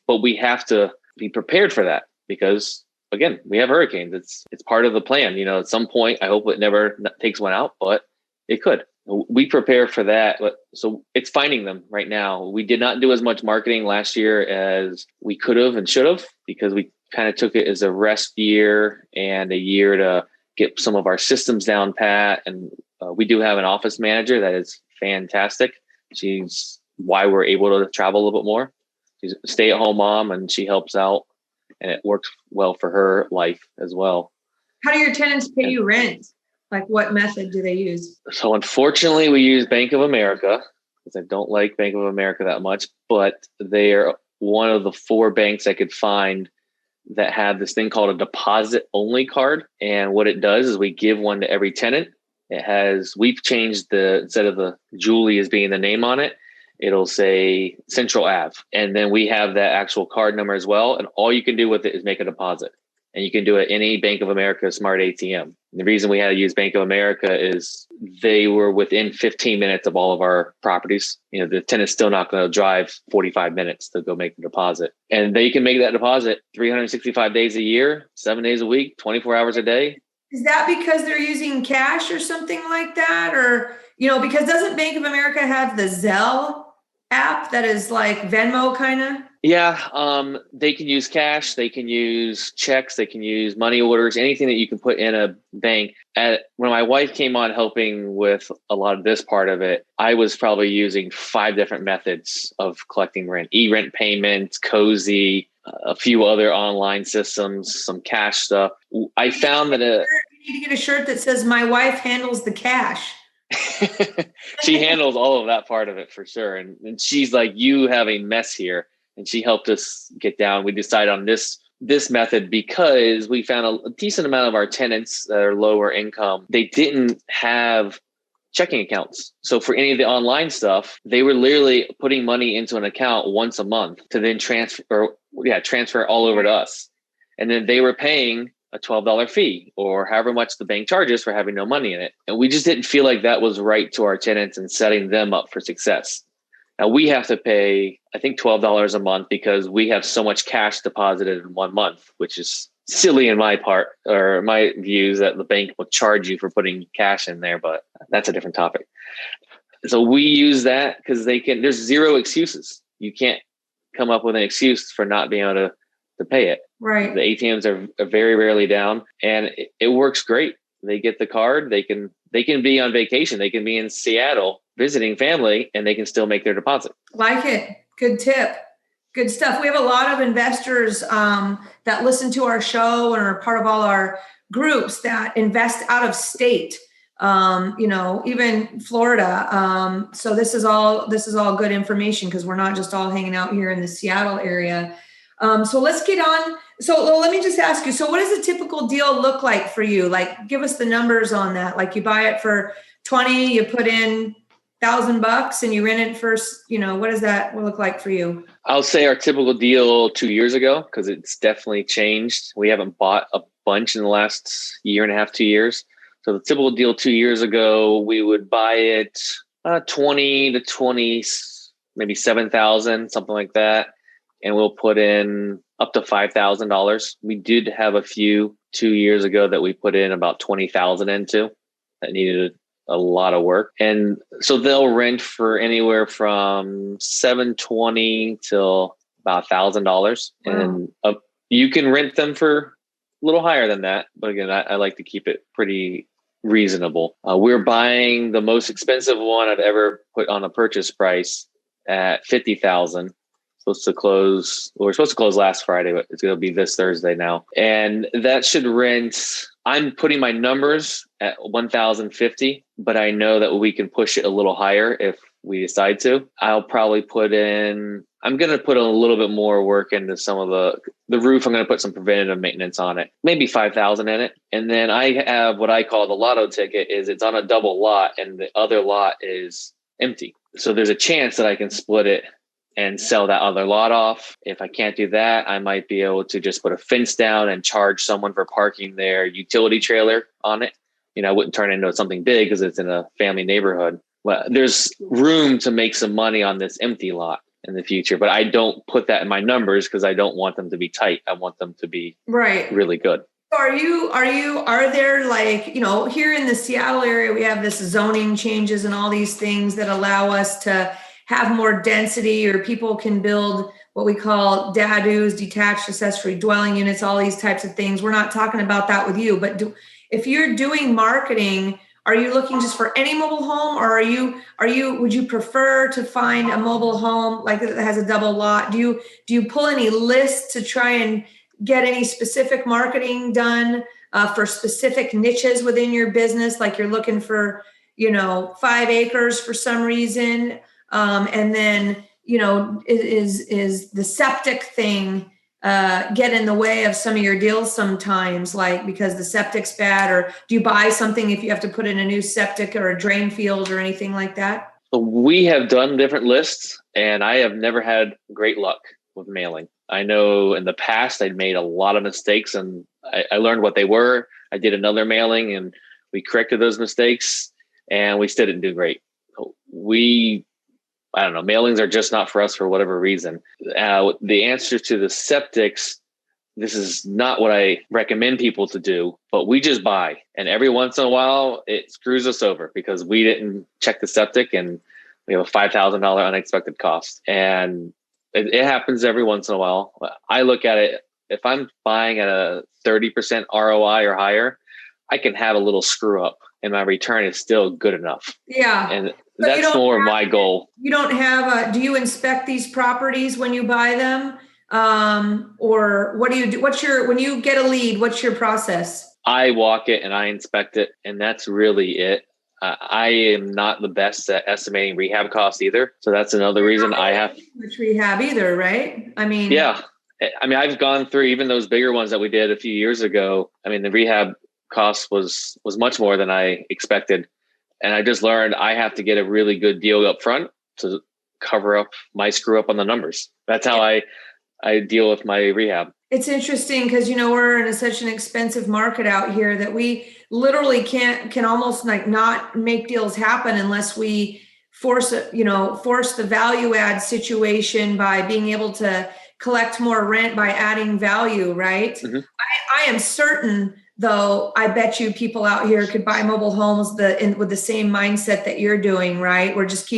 but we have to be prepared for that, because again, we have hurricanes. It's part of the plan. At some point, I hope it never takes one out, but it could. We prepare for that. So it's finding them right now. We did not do as much marketing last year as we could have and should have, because we kind of took it as a rest year and a year to get some of our systems down pat. And we do have an office manager that is fantastic. She's why we're able to travel a little bit more. She's a stay-at-home mom, and she helps out, and it works well for her life as well. How do your tenants pay you rent? Like, what method do they use? So unfortunately, we use Bank of America, because I don't like Bank of America that much, but they are one of the 4 banks I could find that have this thing called a deposit only card. And what it does is we give one to every tenant. We've changed instead of the Julie as being the name on it, it'll say Central Ave. And then we have that actual card number as well. And all you can do with it is make a deposit. And you can do it any Bank of America smart ATM. And the reason we had to use Bank of America is they were within 15 minutes of all of our properties. The tenant's still not going to drive 45 minutes to go make the deposit. And they can make that deposit 365 days a year, 7 days a week, 24 hours a day. Is that because they're using cash or something like that? Or, because doesn't Bank of America have the Zelle app that is like Venmo kind of? Yeah, they can use cash, they can use checks, they can use money orders, anything that you can put in a bank. When my wife came on helping with a lot of this part of it, I was probably using 5 different methods of collecting rent: e-rent payments, Cozy, a few other online systems, some cash stuff. I found that you need to get a shirt that says "My wife handles the cash." She handles all of that part of it for sure. And she's like, you have a mess here. And she helped us get down. We decided on this this method because we found a decent amount of our tenants that are lower income, they didn't have checking accounts. So for any of the online stuff, they were literally putting money into an account once a month to then transfer all over to us. And then they were paying a $12 fee or however much the bank charges for having no money in it. And we just didn't feel like that was right to our tenants and setting them up for success. Now we have to pay, I think, $12 a month because we have so much cash deposited in 1 month, which is silly in my part, or my views, that the bank will charge you for putting cash in there, but that's a different topic. So we use that because there's zero excuses. You can't come up with an excuse for not being able to pay it. Right. The ATMs are very rarely down, and it works great. They get the card. They can be on vacation. They can be in Seattle visiting family, and they can still make their deposit. Like it. Good tip. Good stuff. We have a lot of investors that listen to our show and are part of all our groups that invest out of state. Even Florida. So this is all good information because we're not just all hanging out here in the Seattle area. So let's get on. So let me just ask you, so what does a typical deal look like for you? Like, give us the numbers on that. Like, you buy it for 20, you put in $1,000 and you rent it first. What does that look like for you? I'll say our typical deal 2 years ago, because it's definitely changed. We haven't bought a bunch in the last year and a half, 2 years. So the typical deal 2 years ago, we would buy it 20 to 20, maybe 7,000, something like that. And we'll put in up to $5,000. We did have a few 2 years ago that we put in about 20,000 into that needed a lot of work. And so they'll rent for anywhere from $720 till about $1,000. Wow. And you can rent them for a little higher than that. But again, I like to keep it pretty reasonable. We're buying the most expensive one I've ever put on a purchase price at $50,000. We're supposed to close last Friday, but it's going to be this Thursday now. And that should rent, I'm putting my numbers at $1,050, but I know that we can push it a little higher if we decide to. I'm going to put a little bit more work into some of the roof. I'm going to put some preventative maintenance on it, maybe $5,000 in it. And then I have what I call the lotto ticket. Is it's on a double lot and the other lot is empty. So there's a chance that I can split it and sell that other lot off. If I can't do that, I might be able to just put a fence down and charge someone for parking their utility trailer on it. I wouldn't turn it into something big because it's in a family neighborhood. But there's room to make some money on this empty lot in the future. But I don't put that in my numbers because I don't want them to be tight. I want them to be really good. Are there, like, here in the Seattle area, we have this zoning changes and all these things that allow us to have more density, or people can build what we call DADUs, detached accessory dwelling units, all these types of things. We're not talking about that with you, but if you're doing marketing, are you looking just for any mobile home, or would you prefer to find a mobile home like that has a double lot? Do you pull any lists to try and get any specific marketing done for specific niches within your business? Like, you're looking for, 5 acres for some reason. And then, is the septic thing get in the way of some of your deals sometimes, like because the septic's bad? Or do you buy something if you have to put in a new septic or a drain field or anything like that? We have done different lists, and I have never had great luck with mailing. I know in the past I'd made a lot of mistakes, and I learned what they were. I did another mailing and we corrected those mistakes, and we still didn't do great. I don't know, mailings are just not for us for whatever reason. The answer to the septics, this is not what I recommend people to do, but we just buy. And every once in a while, it screws us over because we didn't check the septic and we have a $5,000 unexpected cost. And it happens every once in a while. I look at it, if I'm buying at a 30% ROI or higher, I can have a little screw up and my return is still good enough. Yeah. And that's more my goal. You don't have do you inspect these properties when you buy them? Or what do you do? When you get a lead, what's your process? I walk it and I inspect it, and that's really it. I am not the best at estimating rehab costs either. So that's another reason I have. Which rehab either, right? I mean, yeah. I mean, I've gone through even those bigger ones that we did a few years ago. I mean, the rehab cost was much more than I expected. And I just learned I have to get a really good deal up front to cover up my screw up on the numbers. That's how I deal with my rehab. It's interesting because, we're in such an expensive market out here that we literally can almost like not make deals happen unless we force the value add situation by being able to collect more rent by adding value, right? Mm-hmm. I am certain, though, I bet you people out here could buy mobile homes with the same mindset that you're doing, right? Where just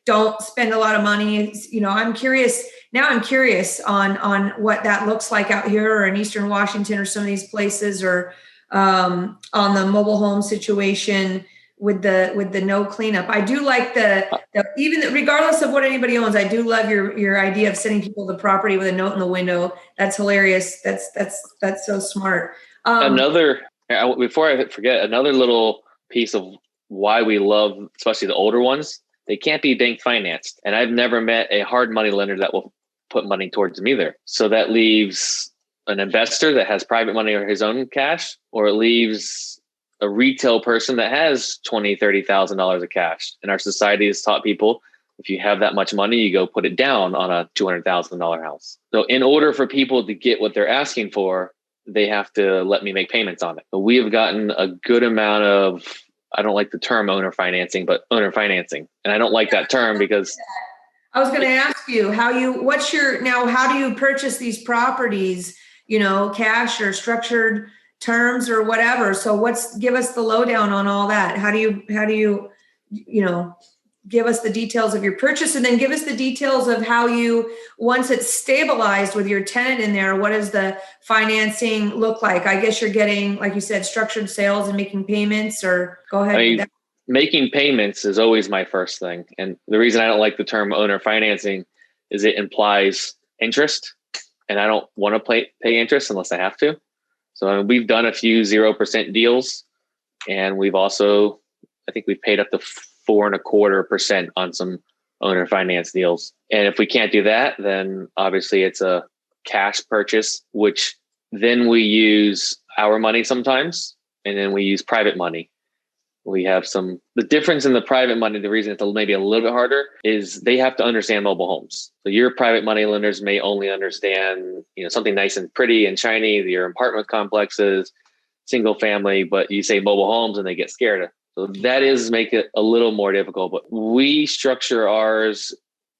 don't spend a lot of money. I'm curious on what that looks like out here or in Eastern Washington or some of these places, or on the mobile home situation with the no cleanup. I do like regardless of what anybody owns, I do love your idea of sending people the property with a note in the window. That's hilarious. That's so smart. Before I forget, another little piece of why we love, especially the older ones, they can't be bank financed. And I've never met a hard money lender that will put money towards them either. So that leaves an investor that has private money or his own cash, or it leaves a retail person that has $20,000, $30,000 of cash. And our society has taught people, if you have that much money, you go put it down on a $200,000 house. So in order for people to get what they're asking for, they have to let me make payments on it. But we have gotten a good amount of, I don't like the term owner financing, but owner financing. And I don't like that term because I was going to ask you how do you purchase these properties, cash or structured terms or whatever. So give us the lowdown on all that. How do you give us the details of your purchase, and then give us the details of how once it's stabilized with your tenant in there, what does the financing look like? I guess you're getting, like you said, structured sales and making payments, or go ahead. Making payments is always my first thing. And the reason I don't like the term owner financing is it implies interest, and I don't want to pay interest unless I have to. So we've done a few 0% deals, and we've also, I think we've paid up to 4.25% on some owner finance deals. And if we can't do that, then obviously it's a cash purchase, which then we use our money sometimes, and then we use private money. We have the difference in the private money. The reason it's maybe a little bit harder is they have to understand mobile homes. So your private money lenders may only understand, something nice and pretty and shiny, your apartment complexes, single family, but you say mobile homes and they get scared. So that is make it a little more difficult, but we structure ours.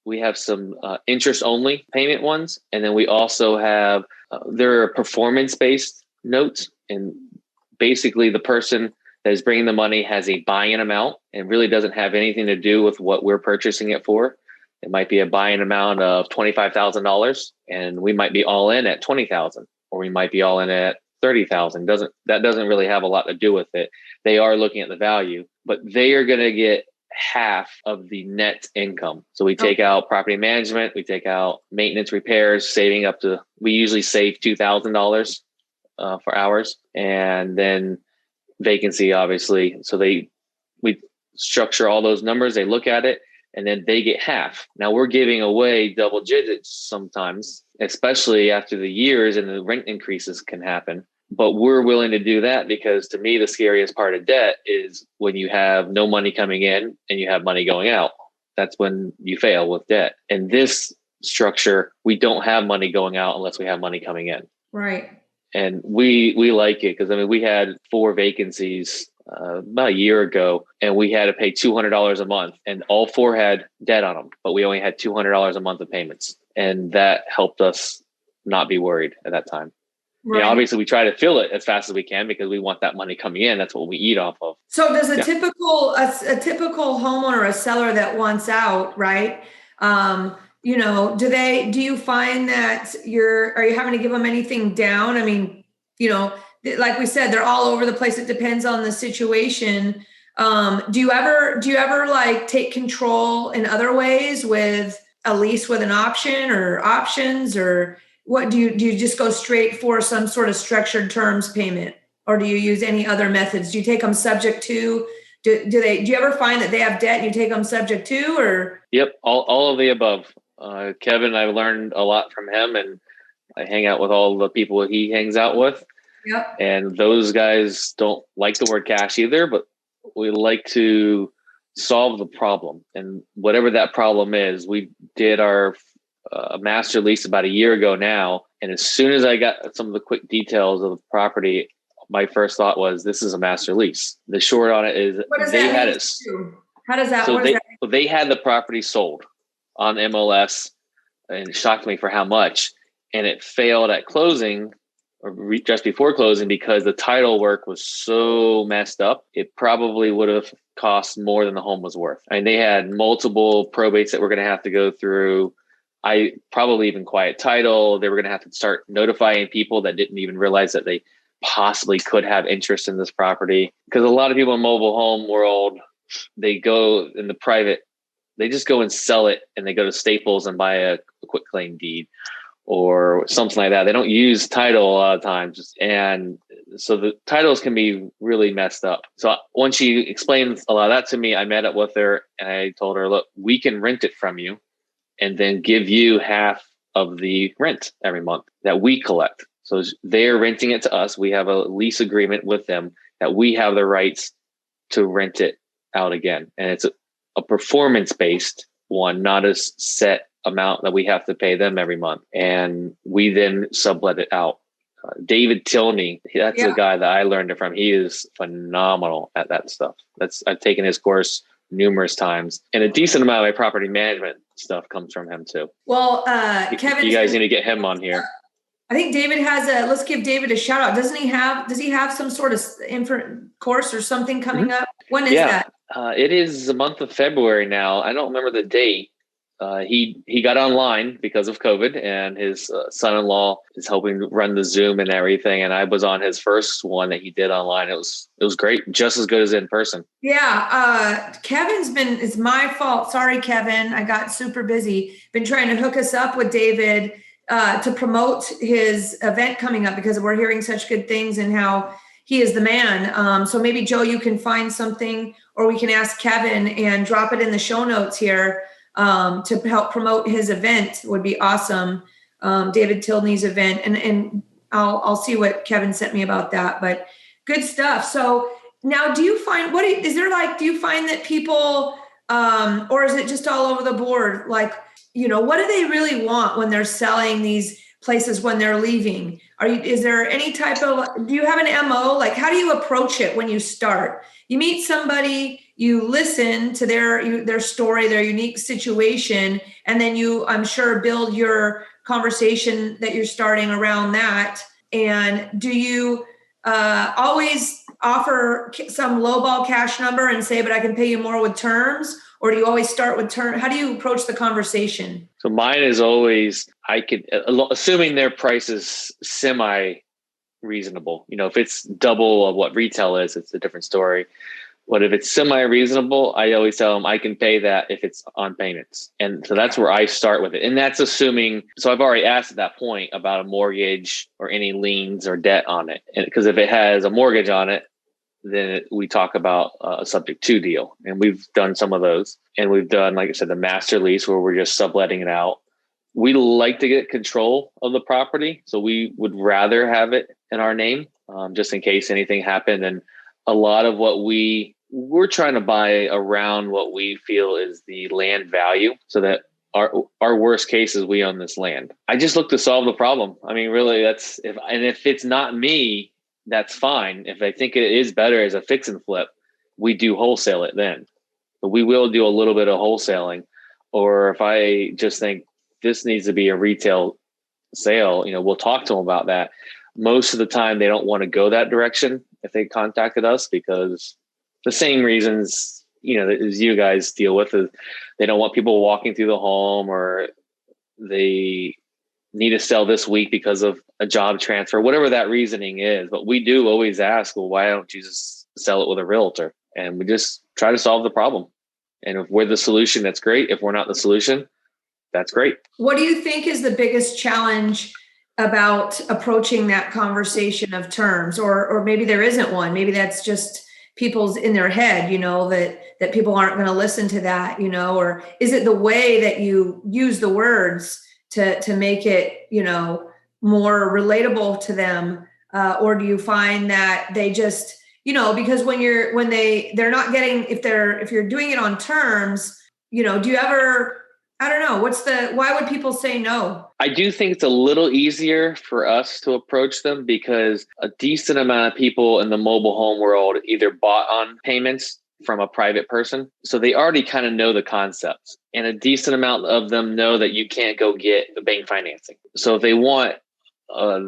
We have some interest only payment ones. And then we also have, they're performance-based notes. And basically the person that is bringing the money has a buy-in amount and really doesn't have anything to do with what we're purchasing it for. It might be a buy-in amount of $25,000, and we might be all in at $20,000, or we might be all in at $30,000. That doesn't really have a lot to do with it. They are looking at the value, but they are going to get half of the net income. So we take out property management, we take out maintenance, repairs, we usually save $2,000 for ours, and then vacancy, obviously. So we structure all those numbers, they look at it, and then they get half. Now we're giving away double digits sometimes, especially after the years and the rent increases can happen. But we're willing to do that because to me, the scariest part of debt is when you have no money coming in and you have money going out. That's when you fail with debt. In this structure, we don't have money going out unless we have money coming in. Right. And we like it because we had 4 vacancies about a year ago, and we had to pay $200 a month, and all 4 had debt on them, but we only had $200 a month of payments, and that helped us not be worried at that time. Right. Obviously, we try to fill it as fast as we can because we want that money coming in. That's what we eat off of. So, does a typical homeowner, a seller that wants out, right? Do you find that are you having to give them anything down? I mean, like we said, they're all over the place. It depends on the situation. Do you ever like take control in other ways with a lease with an option or options, or what do you just go straight for some sort of structured terms payment, or do you use any other methods? Do you take them subject to? Do you ever find that they have debt and you take them subject to, or? Yep. All of the above. Kevin, I've learned a lot from him, and I hang out with all the people he hangs out with. Yep. And those guys don't like the word cash either, but we like to solve the problem. And whatever that problem is, we did our master lease about a year ago now. And as soon as I got some of the quick details of the property, my first thought was, this is a master lease. The short on it is they had it. How does that? So they had the property sold on MLS, and it shocked me for how much. And it failed at closing, or just before closing, because the title work was so messed up. It probably would have cost more than the home was worth. I mean, they had multiple probates that we're going to have to go through. I probably even quiet title. They were going to have to start notifying people that didn't even realize that they possibly could have interest in this property. Because a lot of people in mobile home world, they go in the private, they just go and sell it, and they go to Staples and buy a quick claim deed or something like that. They don't use title a lot of times. And so the titles can be really messed up. So once she explained a lot of that to me, I met up with her and I told her, look, we can rent it from you and then give you half of the rent every month that we collect. So they're renting it to us. We have a lease agreement with them that we have the rights to rent it out again. And it's a performance-based one, not a set amount that we have to pay them every month. And we then sublet it out. David Tilney, that's the guy that I learned it from. He is phenomenal at that stuff. I've taken his course numerous times, and a decent amount of my property management stuff comes from him too. Well, Kevin, you guys need to get him on here. I think David let's give David a shout out. Does he have some sort of course or something coming up? When is that? It is the month of February now. I don't remember the date. He got online because of COVID, and his son-in-law is helping run the Zoom and everything. And I was on his first one that he did online. It was great, just as good as in person. Yeah. It's my fault. Sorry, Kevin. I got super busy. Been trying to hook us up with David to promote his event coming up, because we're hearing such good things and how he is the man. So maybe Joe, you can find something, or we can ask Kevin and drop it in the show notes here. To help promote his event would be awesome. David Tilney's event. And I'll see what Kevin sent me about that, but good stuff. So now do you find, do you find that people, or is it just all over the board? Like, what do they really want when they're selling these places, when they're leaving? Is there any type of, do you have an MO? Like, how do you approach it when you start? You meet somebody, you listen to their story, their unique situation, and then you, I'm sure, build your conversation that you're starting around that. And do you always offer some lowball cash number and say, but I can pay you more with terms? Or do you always start with terms? How do you approach the conversation? So mine is always, assuming their price is semi-reasonable. If it's double of what retail is, it's a different story. But if it's semi-reasonable, I always tell them I can pay that if it's on payments. And so that's where I start with it. And that's assuming, so I've already asked at that point about a mortgage or any liens or debt on it. And because if it has a mortgage on it, then we talk about a subject to deal. And we've done some of those. And we've done, like I said, the master lease where we're just subletting it out. We like to get control of the property. So we would rather have it in our name, just in case anything happened. And a lot of what we're trying to buy around what we feel is the land value, so that our worst case is we own this land. I just look to solve the problem. I mean, really, if it's not me, that's fine. If I think it is better as a fix and flip, we do wholesale it then. But we will do a little bit of wholesaling. Or if I just think this needs to be a retail sale, we'll talk to them about that. Most of the time, they don't want to go that direction if they contacted us, because the same reasons, as you guys deal with, is they don't want people walking through the home, or they need to sell this week because of a job transfer, whatever that reasoning is. But we do always ask, well, why don't you just sell it with a realtor? And we just try to solve the problem. And if we're the solution, that's great. If we're not the solution, that's great. What do you think is the biggest challenge about approaching that conversation of terms? Or maybe there isn't one. Maybe that's just people's in their head, that people aren't going to listen to that, or is it the way that you use the words to make it, more relatable to them? Or do you find that they just, because they're not getting, if you're doing it on terms, do you ever, I don't know, why would people say no? I do think it's a little easier for us to approach them because a decent amount of people in the mobile home world either bought on payments from a private person. So they already kind of know the concepts, and a decent amount of them know that you can't go get the bank financing. So if they want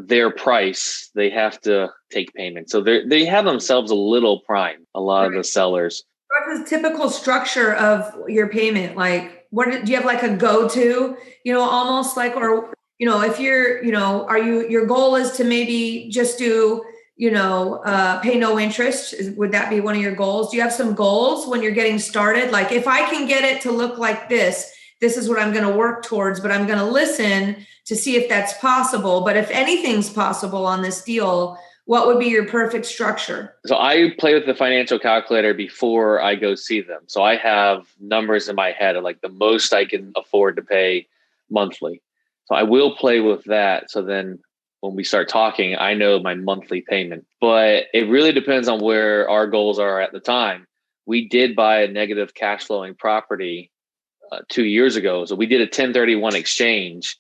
their price, they have to take payment. So they have themselves a little prime, a lot of the sellers. What's the typical structure of your payment? Like, do you have like a go-to, almost like, or, if you're, your goal is to maybe just do, pay no interest. Would that be one of your goals? Do you have some goals when you're getting started? Like, if I can get it to look like this is what I'm going to work towards, but I'm going to listen to see if that's possible. But if anything's possible on this deal, what would be your perfect structure? So I play with the financial calculator before I go see them. So I have numbers in my head of like the most I can afford to pay monthly. So I will play with that. So then when we start talking, I know my monthly payment. But it really depends on where our goals are at the time. We did buy a negative cash flowing property 2 years ago. So we did a 1031 exchange,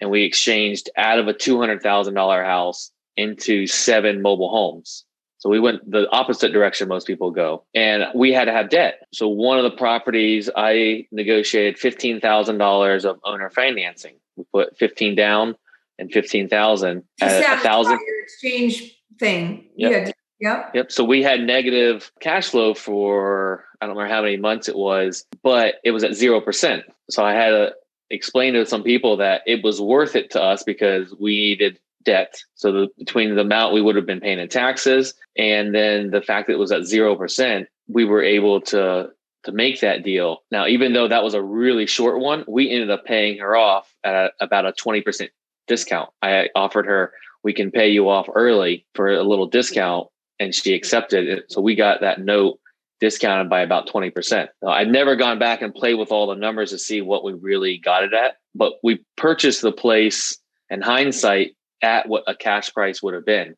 and we exchanged out of a $200,000 house into 7 mobile homes. So we went the opposite direction most people go, and we had to have debt. So one of the properties, I negotiated $15,000 of owner financing. We put 15 down and 15,000 at 1,000. Your exchange thing. Yep. Yep. So we had negative cash flow for, I don't remember how many months it was, but it was at 0%. So I had to explain to some people that it was worth it to us because we needed debt. So between the amount we would have been paying in taxes and then the fact that it was at 0%, we were able to make that deal. Now, even though that was a really short one, we ended up paying her off at about a 20% discount. I offered her, we can pay you off early for a little discount, and she accepted it. So we got that note discounted by about 20%. Now, I'd never gone back and played with all the numbers to see what we really got it at, but we purchased the place in hindsight at what a cash price would have been,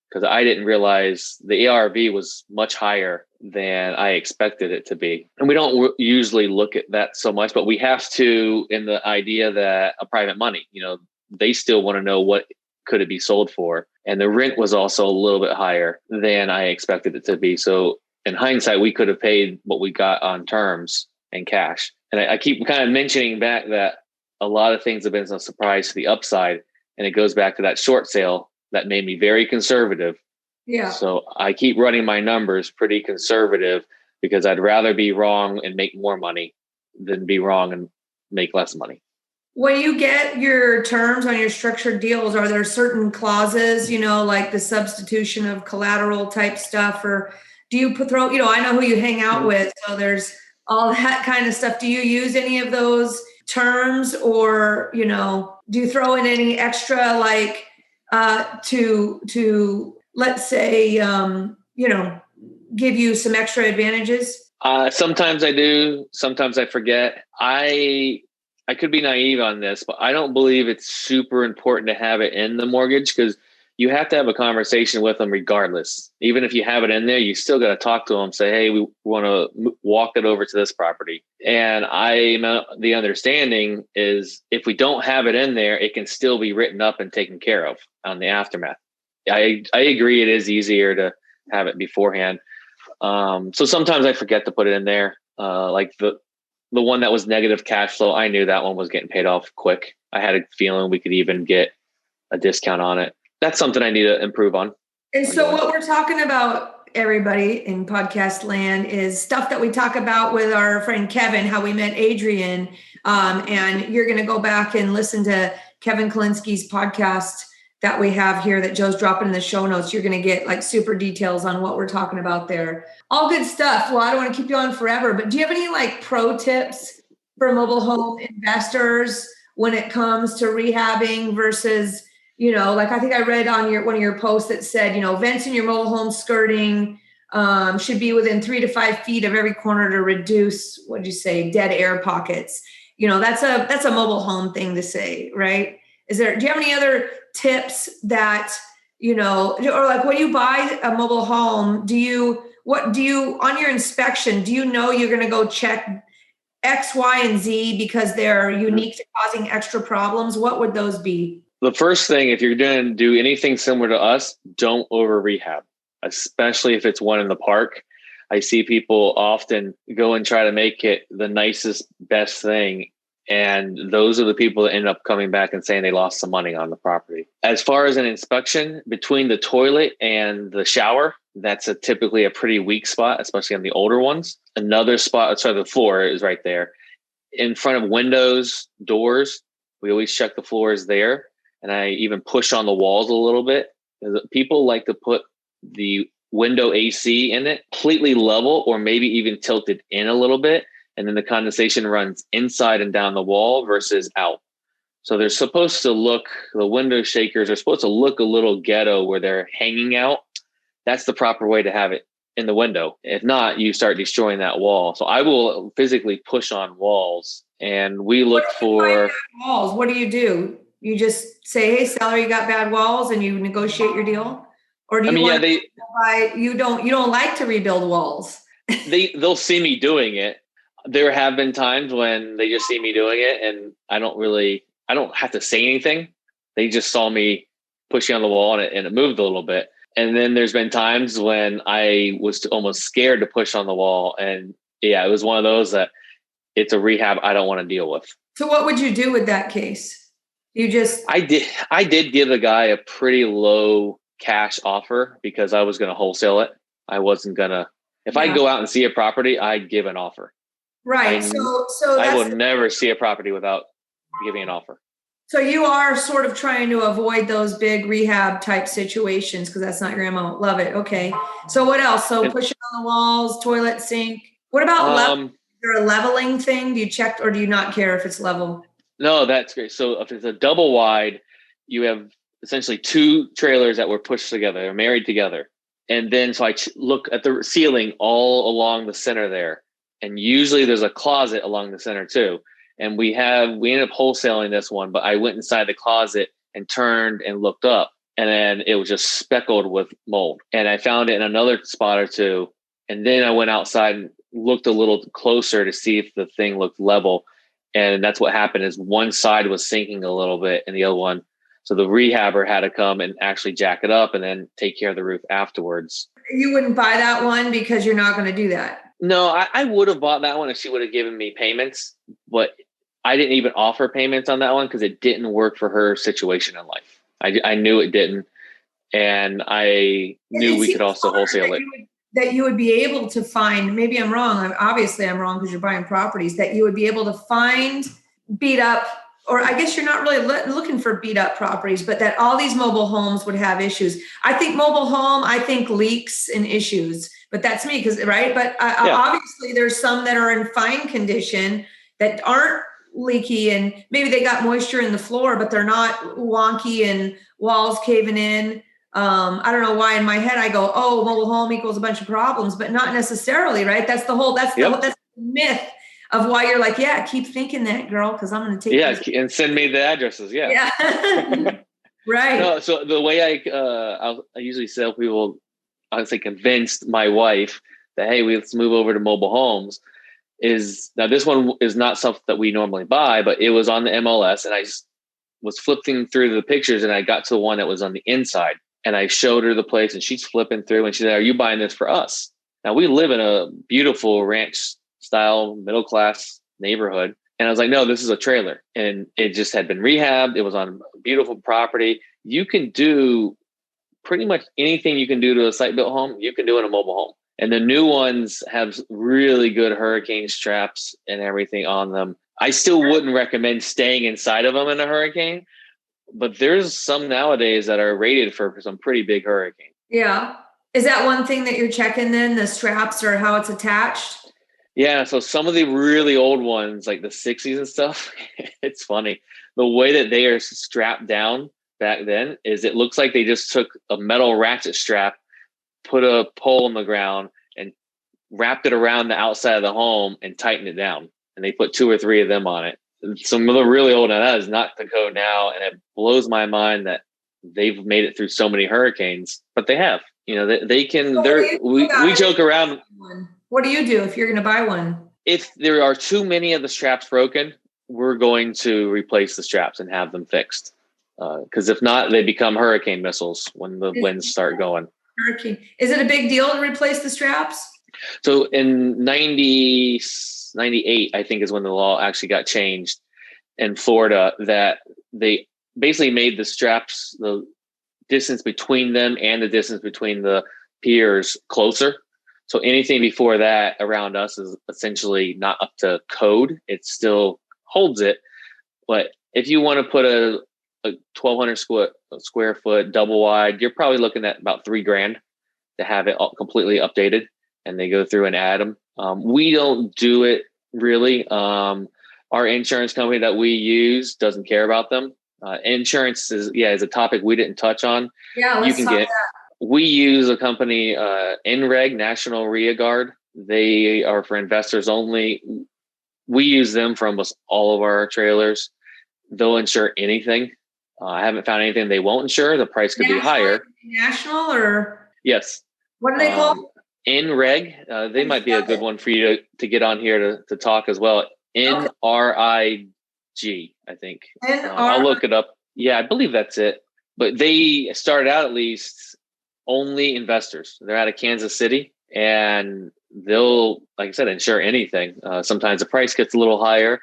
because I didn't realize the ARV was much higher than I expected it to be. And we don't usually look at that so much, but we have to, in the idea that a private money, they still want to know what could it be sold for. And the rent was also a little bit higher than I expected it to be. So in hindsight, we could have paid what we got on terms and cash. And I keep kind of mentioning back that a lot of things have been a surprise to the upside. And it goes back to that short sale that made me very conservative. Yeah. So I keep running my numbers pretty conservative because I'd rather be wrong and make more money than be wrong and make less money. When you get your terms on your structured deals, are there certain clauses, like the substitution of collateral type stuff, or do you throw, I know who you hang out with, so there's all that kind of stuff. Do you use any of those terms, or, do you throw in any extra, like, to let's say, give you some extra advantages? Sometimes I do. Sometimes I forget. I could be naive on this, but I don't believe it's super important to have it in the mortgage, because you have to have a conversation with them regardless. Even if you have it in there, you still got to talk to them, say, hey, we want to walk it over to this property. And the understanding is if we don't have it in there, it can still be written up and taken care of on the aftermath. I agree. It is easier to have it beforehand. So sometimes I forget to put it in there. Like the one that was negative cash flow, I knew that one was getting paid off quick. I had a feeling we could even get a discount on it. That's something I need to improve on. And so what we're talking about, everybody in podcast land, is stuff that we talk about with our friend Kevin, how we met Adrian. And you're going to go back and listen to Kevin Kalinsky's podcast that we have here that Joe's dropping in the show notes. You're going to get like super details on what we're talking about there. All good stuff. Well, I don't want to keep you on forever, but do you have any like pro tips for mobile home investors when it comes to rehabbing versus, like I think I read on one of your posts that said, vents in your mobile home skirting should be within 3 to 5 feet of every corner to reduce, what'd you say, dead air pockets. That's a mobile home thing to say, right? Do you have any other tips that, or like when you buy a mobile home, on your inspection, do you know you're going to go check X, Y, and Z because they're unique to causing extra problems? What would those be? The first thing, if you're going to do anything similar to us, don't over rehab, especially if it's one in the park. I see people often go and try to make it the nicest, best thing. And those are the people that end up coming back and saying they lost some money on the property. As far as an inspection, between the toilet and the shower, that's typically a pretty weak spot, especially on the older ones. Another spot, the floor is right there. In front of windows, doors, we always check the floors there. And I even push on the walls a little bit. People like to put the window AC in it completely level or maybe even tilted in a little bit. And then the condensation runs inside and down the wall versus out. So they're supposed to the window shakers are supposed to look a little ghetto where they're hanging out. That's the proper way to have it in the window. If not, you start destroying that wall. So I will physically push on walls, and we look for walls. What do? You just say, "Hey, seller, you got bad walls," and you negotiate your deal? Or do you you don't like to rebuild walls? They'll see me doing it. There have been times when they just see me doing it and I don't have to say anything. They just saw me pushing on the wall and it moved a little bit. And then there's been times when I was almost scared to push on the wall. And yeah, it was one of those that it's a rehab I don't want to deal with. So what would you do with that case? I did give the guy a pretty low cash offer because I was going to wholesale it. I wasn't going to, if I go out and see a property, I'd give an offer. Right. So I will never see a property without giving an offer. So you are sort of trying to avoid those big rehab type situations because that's not your MO. Love it. Okay. So what else? So pushing on the walls, toilet, sink. What about level? Is there a leveling thing? Do you check or do you not care if it's level? No, that's great. So if it's a double wide, you have essentially two trailers that were pushed together. They're married together. And then so I look at the ceiling all along the center there. And usually there's a closet along the center too. And we ended up wholesaling this one, but I went inside the closet and turned and looked up and then it was just speckled with mold. And I found it in another spot or two. And then I went outside and looked a little closer to see if the thing looked level. And that's what happened is one side was sinking a little bit and the other one. So the rehabber had to come and actually jack it up and then take care of the roof afterwards. You wouldn't buy that one because you're not going to do that. No, I would have bought that one if she would have given me payments, but I didn't even offer payments on that one because it didn't work for her situation in life. I knew it didn't. And I knew we could also wholesale it. That you would be able to find, maybe I'm wrong. Obviously I'm wrong because you're buying properties, that you would be able to find beat up, or I guess you're not really looking for beat up properties, but that all these mobile homes would have issues. I think mobile home, leaks and issues, but that's me right. But obviously there's some that are in fine condition that aren't leaky and maybe they got moisture in the floor, but they're not wonky and walls caving in. I don't know why in my head I go, oh, mobile home equals a bunch of problems, but not necessarily, right? That's the myth of why you're like, yeah, keep thinking that, girl, because I'm going to take and send me the addresses. Yeah. Right. No, so the way I usually tell people, I would say convinced my wife that, hey, let's move over to mobile homes is now this one is not something that we normally buy, but it was on the MLS and I was flipping through the pictures and I got to the one that was on the inside. And I showed her the place and she's flipping through and she said, are you buying this for us? Now we live in a beautiful ranch style, middle-class neighborhood. And I was like, no, this is a trailer. And it just had been rehabbed. It was on a beautiful property. You can do pretty much anything you can do to a site-built home, you can do in a mobile home. And the new ones have really good hurricane straps and everything on them. I still wouldn't recommend staying inside of them in a hurricane. But there's some nowadays that are rated for some pretty big hurricanes. Yeah. Is that one thing that you're checking then, the straps or how it's attached? Yeah. So some of the really old ones, like the 60s and stuff, it's funny. The way that they are strapped down back then is it looks like they just took a metal ratchet strap, put a pole in the ground and wrapped it around the outside of the home and tightened it down. And they put 2 or 3 of them on it. Some of the really old, and that is not the code now. And it blows my mind that they've made it through so many hurricanes, but they have, they can, So we joke around. What do you do if you're going to buy one? If there are too many of the straps broken, we're going to replace the straps and have them fixed. Because if not, they become hurricane missiles when the winds start going. Hurricane. Is it a big deal to replace the straps? So in 98, I think is when the law actually got changed in Florida, that they basically made the straps, the distance between them and the distance between the piers closer. So anything before that around us is essentially not up to code. It still holds it. But if you want to put a 1,200 square foot double wide, you're probably looking at about $3,000 to have it all completely updated, and they go through and add them. We don't do it really. Our insurance company that we use doesn't care about them. Insurance is a topic we didn't touch on. Yeah, let's talk that. We use a company, NREG, National RIA Guard. They are for investors only. We use them for almost all of our trailers. They'll insure anything. I haven't found anything they won't insure. The price could be higher. National or? Yes. What are they called? NREG. They might be a good one for you to get on here to talk as well. NRIG, I think. I'll look it up. Yeah, I believe that's it. But they started out at least only investors. They're out of Kansas City, and they'll, like I said, insure anything. Sometimes the price gets a little higher.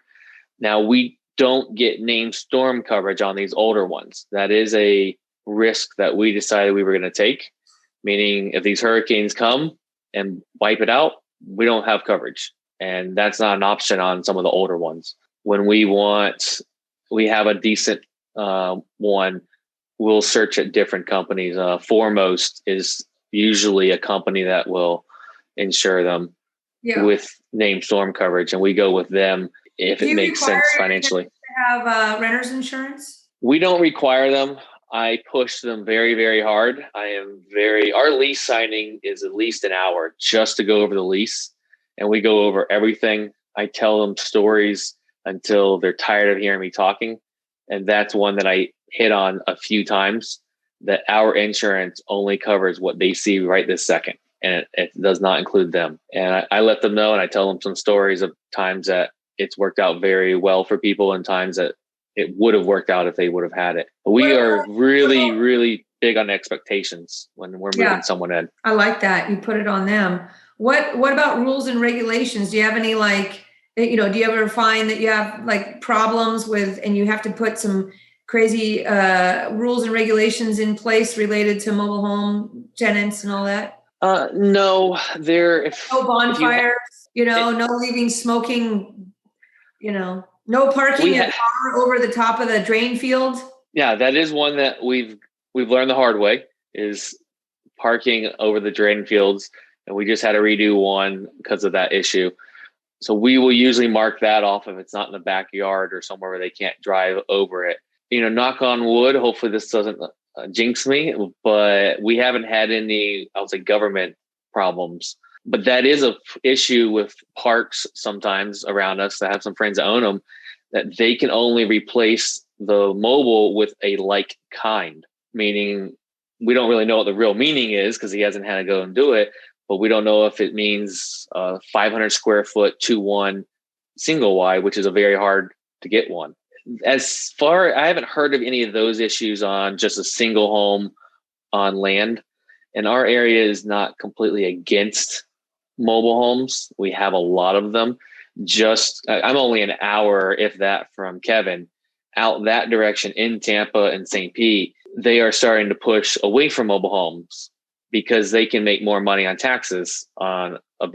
Now, we don't get named storm coverage on these older ones. That is a risk that we decided we were going to take, meaning if these hurricanes come and wipe it out, we don't have coverage. And that's not an option on some of the older ones. When we have a decent one, we'll search at different companies. Foremost is usually a company that will insure them with named storm coverage, and we go with them if it makes sense financially. To have renter's insurance? We don't require them. I push them very, very hard. Our lease signing is at least an hour just to go over the lease, and we go over everything. I tell them stories until they're tired of hearing me talking. And that's one that I hit on a few times, that our insurance only covers what they see right this second. And it does not include them. And I let them know, and I tell them some stories of times that it's worked out very well for people and times that it would have worked out if they would have had it. But we are really, really big on expectations when we're moving someone in. I like that. You put it on them. What about rules and regulations? Do you have any, do you ever find that you have problems with, and you have to put some crazy rules and regulations in place related to mobile home tenants and all that? No, no bonfires, no leaving smoking, no parking your car over the top of the drain field. Yeah, that is one that we've learned the hard way, is parking over the drain fields. And we just had to redo one because of that issue. So we will usually mark that off if it's not in the backyard or somewhere where they can't drive over it. Knock on wood, hopefully this doesn't jinx me, but we haven't had any, I would say, government problems. But that is a issue with parks sometimes around us. I have some friends that own them, that they can only replace the mobile with a like kind, meaning we don't really know what the real meaning is because he hasn't had to go and do it. But we don't know if it means 500 square foot 2-1 single wide, which is a very hard to get one. I haven't heard of any of those issues on just a single home on land. And our area is not completely against mobile homes. We have a lot of them. I'm only an hour, if that, from Kevin, out that direction in Tampa and St. Pete. They are starting to push away from mobile homes, because they can make more money on taxes on a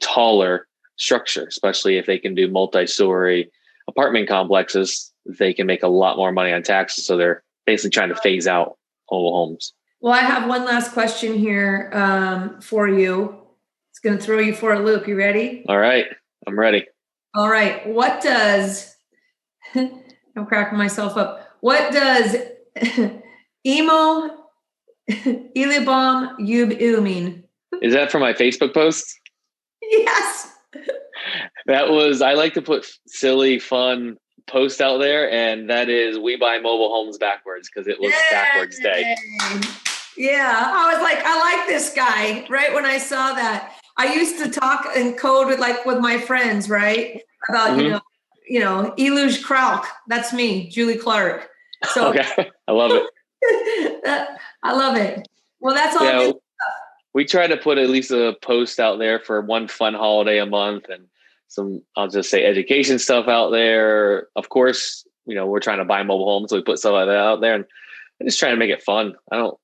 taller structure, especially if they can do multi-story apartment complexes. They can make a lot more money on taxes. So they're basically trying to phase out mobile homes. Well, I have one last question here for you. It's going to throw you for a loop. You ready? All right. I'm ready. All right. What does, I'm cracking myself up. What does emo Ilibom Yub mean? Is that for my Facebook post? Yes. I like to put silly, fun post out there, and that is "We buy mobile homes backwards" because it was backwards day. Yeah, I was like, I like this guy. Right when I saw that, I used to talk and code with my friends, right? About Eluge Krauk. That's me, Julie Clark. So Okay, I love it. I love it. Well, that's all. Yeah, we try to put at least a post out there for one fun holiday a month, and some, I'll just say, education stuff out there. Of course, we're trying to buy mobile homes, so we put stuff like that out there, and I'm just trying to make it fun. I love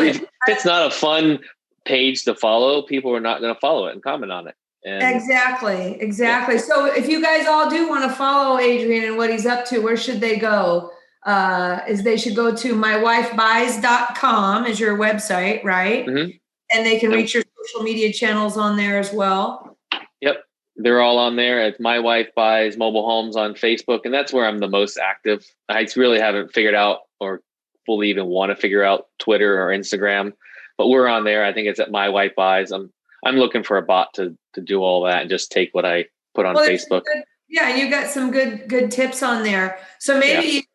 it. If it's not a fun page to follow, people are not going to follow it and comment on it. And Exactly. Yeah. So if you guys all do want to follow Adrian and what he's up to, where should they go? They should go to mywifebuys.com is your website, right? Mm-hmm. And they can reach your social media channels on there as well. Yep. They're all on there. It's My Wife Buys Mobile Homes on Facebook. And that's where I'm the most active. I really haven't figured out or fully even want to figure out Twitter or Instagram, but we're on there. I think it's at My Wife Buys. I'm looking for a bot to do all that and just take what I put on Facebook. Yeah, you got some good tips on there. So maybe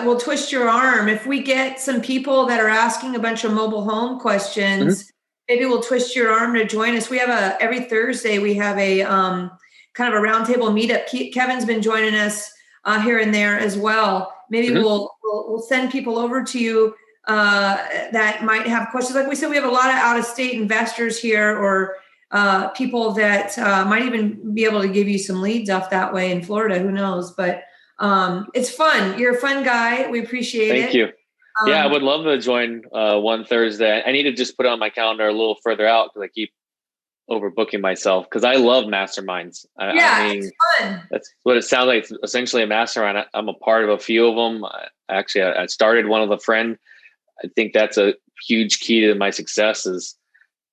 we'll twist your arm. If we get some people that are asking a bunch of mobile home questions, maybe we'll twist your arm to join us. We have every Thursday we have a kind of a roundtable meetup. Kevin's been joining us here and there as well. Maybe we'll send people over to you that might have questions. Like we said, we have a lot of out-of-state investors here, or people that might even be able to give you some leads off that way in Florida. Who knows? But it's fun. You're a fun guy. We appreciate it. Thank you. I would love to join one Thursday. I need to just put it on my calendar a little further out because I keep overbooking myself, because I love masterminds. I mean, it's fun. That's what it sounds like. It's essentially a mastermind. I'm a part of a few of them. I started one with a friend. I think that's a huge key to my success, is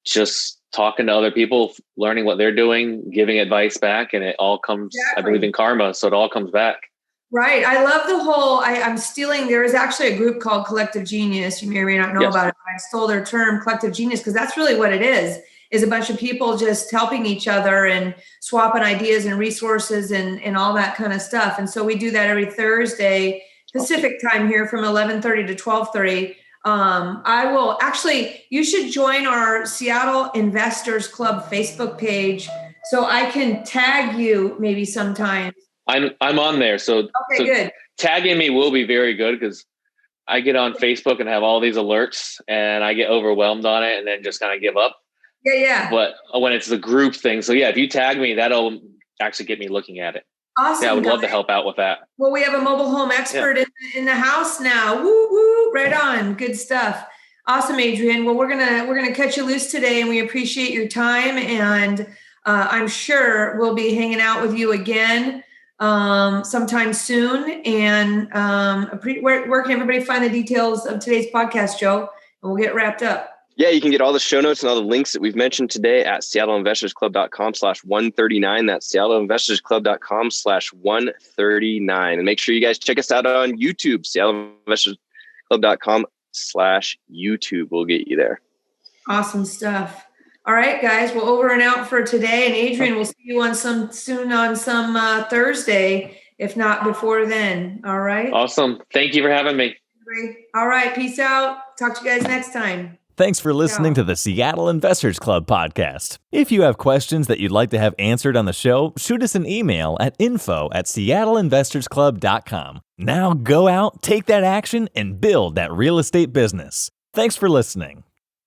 just talking to other people, learning what they're doing, giving advice back, and it all comes, I believe in karma, so it all comes back. Right. I love the whole, I'm stealing, there is actually a group called Collective Genius. You may or may not know about it. I stole their term, Collective Genius, because that's really what it is a bunch of people just helping each other and swapping ideas and resources and all that kind of stuff. And so we do that every Thursday, Pacific time here from 11:30 to 12:30. I will actually, you should join our Seattle Investors Club Facebook page so I can tag you maybe sometime. I'm on there. So good. Tagging me will be very good, because I get on Facebook and have all these alerts and I get overwhelmed on it and then just kind of give up. Yeah. But when it's the group thing. So if you tag me, that'll actually get me looking at it. Awesome. Yeah, I would love to help out with that. Well, we have a mobile home expert in the house now. Woo woo! Right on. Good stuff. Awesome, Adrian. Well, we're gonna cut you loose today, and we appreciate your time. And I'm sure we'll be hanging out with you again sometime soon. And where can everybody find the details of today's podcast, Joe? And we'll get wrapped up. Yeah, you can get all the show notes and all the links that we've mentioned today at seattleinvestorsclub.com/139. That's seattleinvestorsclub.com/139. And make sure you guys check us out on YouTube, seattleinvestorsclub.com/YouTube. We'll get you there. Awesome stuff. All right, guys. Well, over and out for today. And Adrian, we'll see you soon on some Thursday, if not before then. All right. Awesome. Thank you for having me. All right. Peace out. Talk to you guys next time. Thanks for listening to the Seattle Investors Club podcast. If you have questions that you'd like to have answered on the show, shoot us an email at info@seattleinvestorsclub.com. Now go out, take that action, and build that real estate business. Thanks for listening.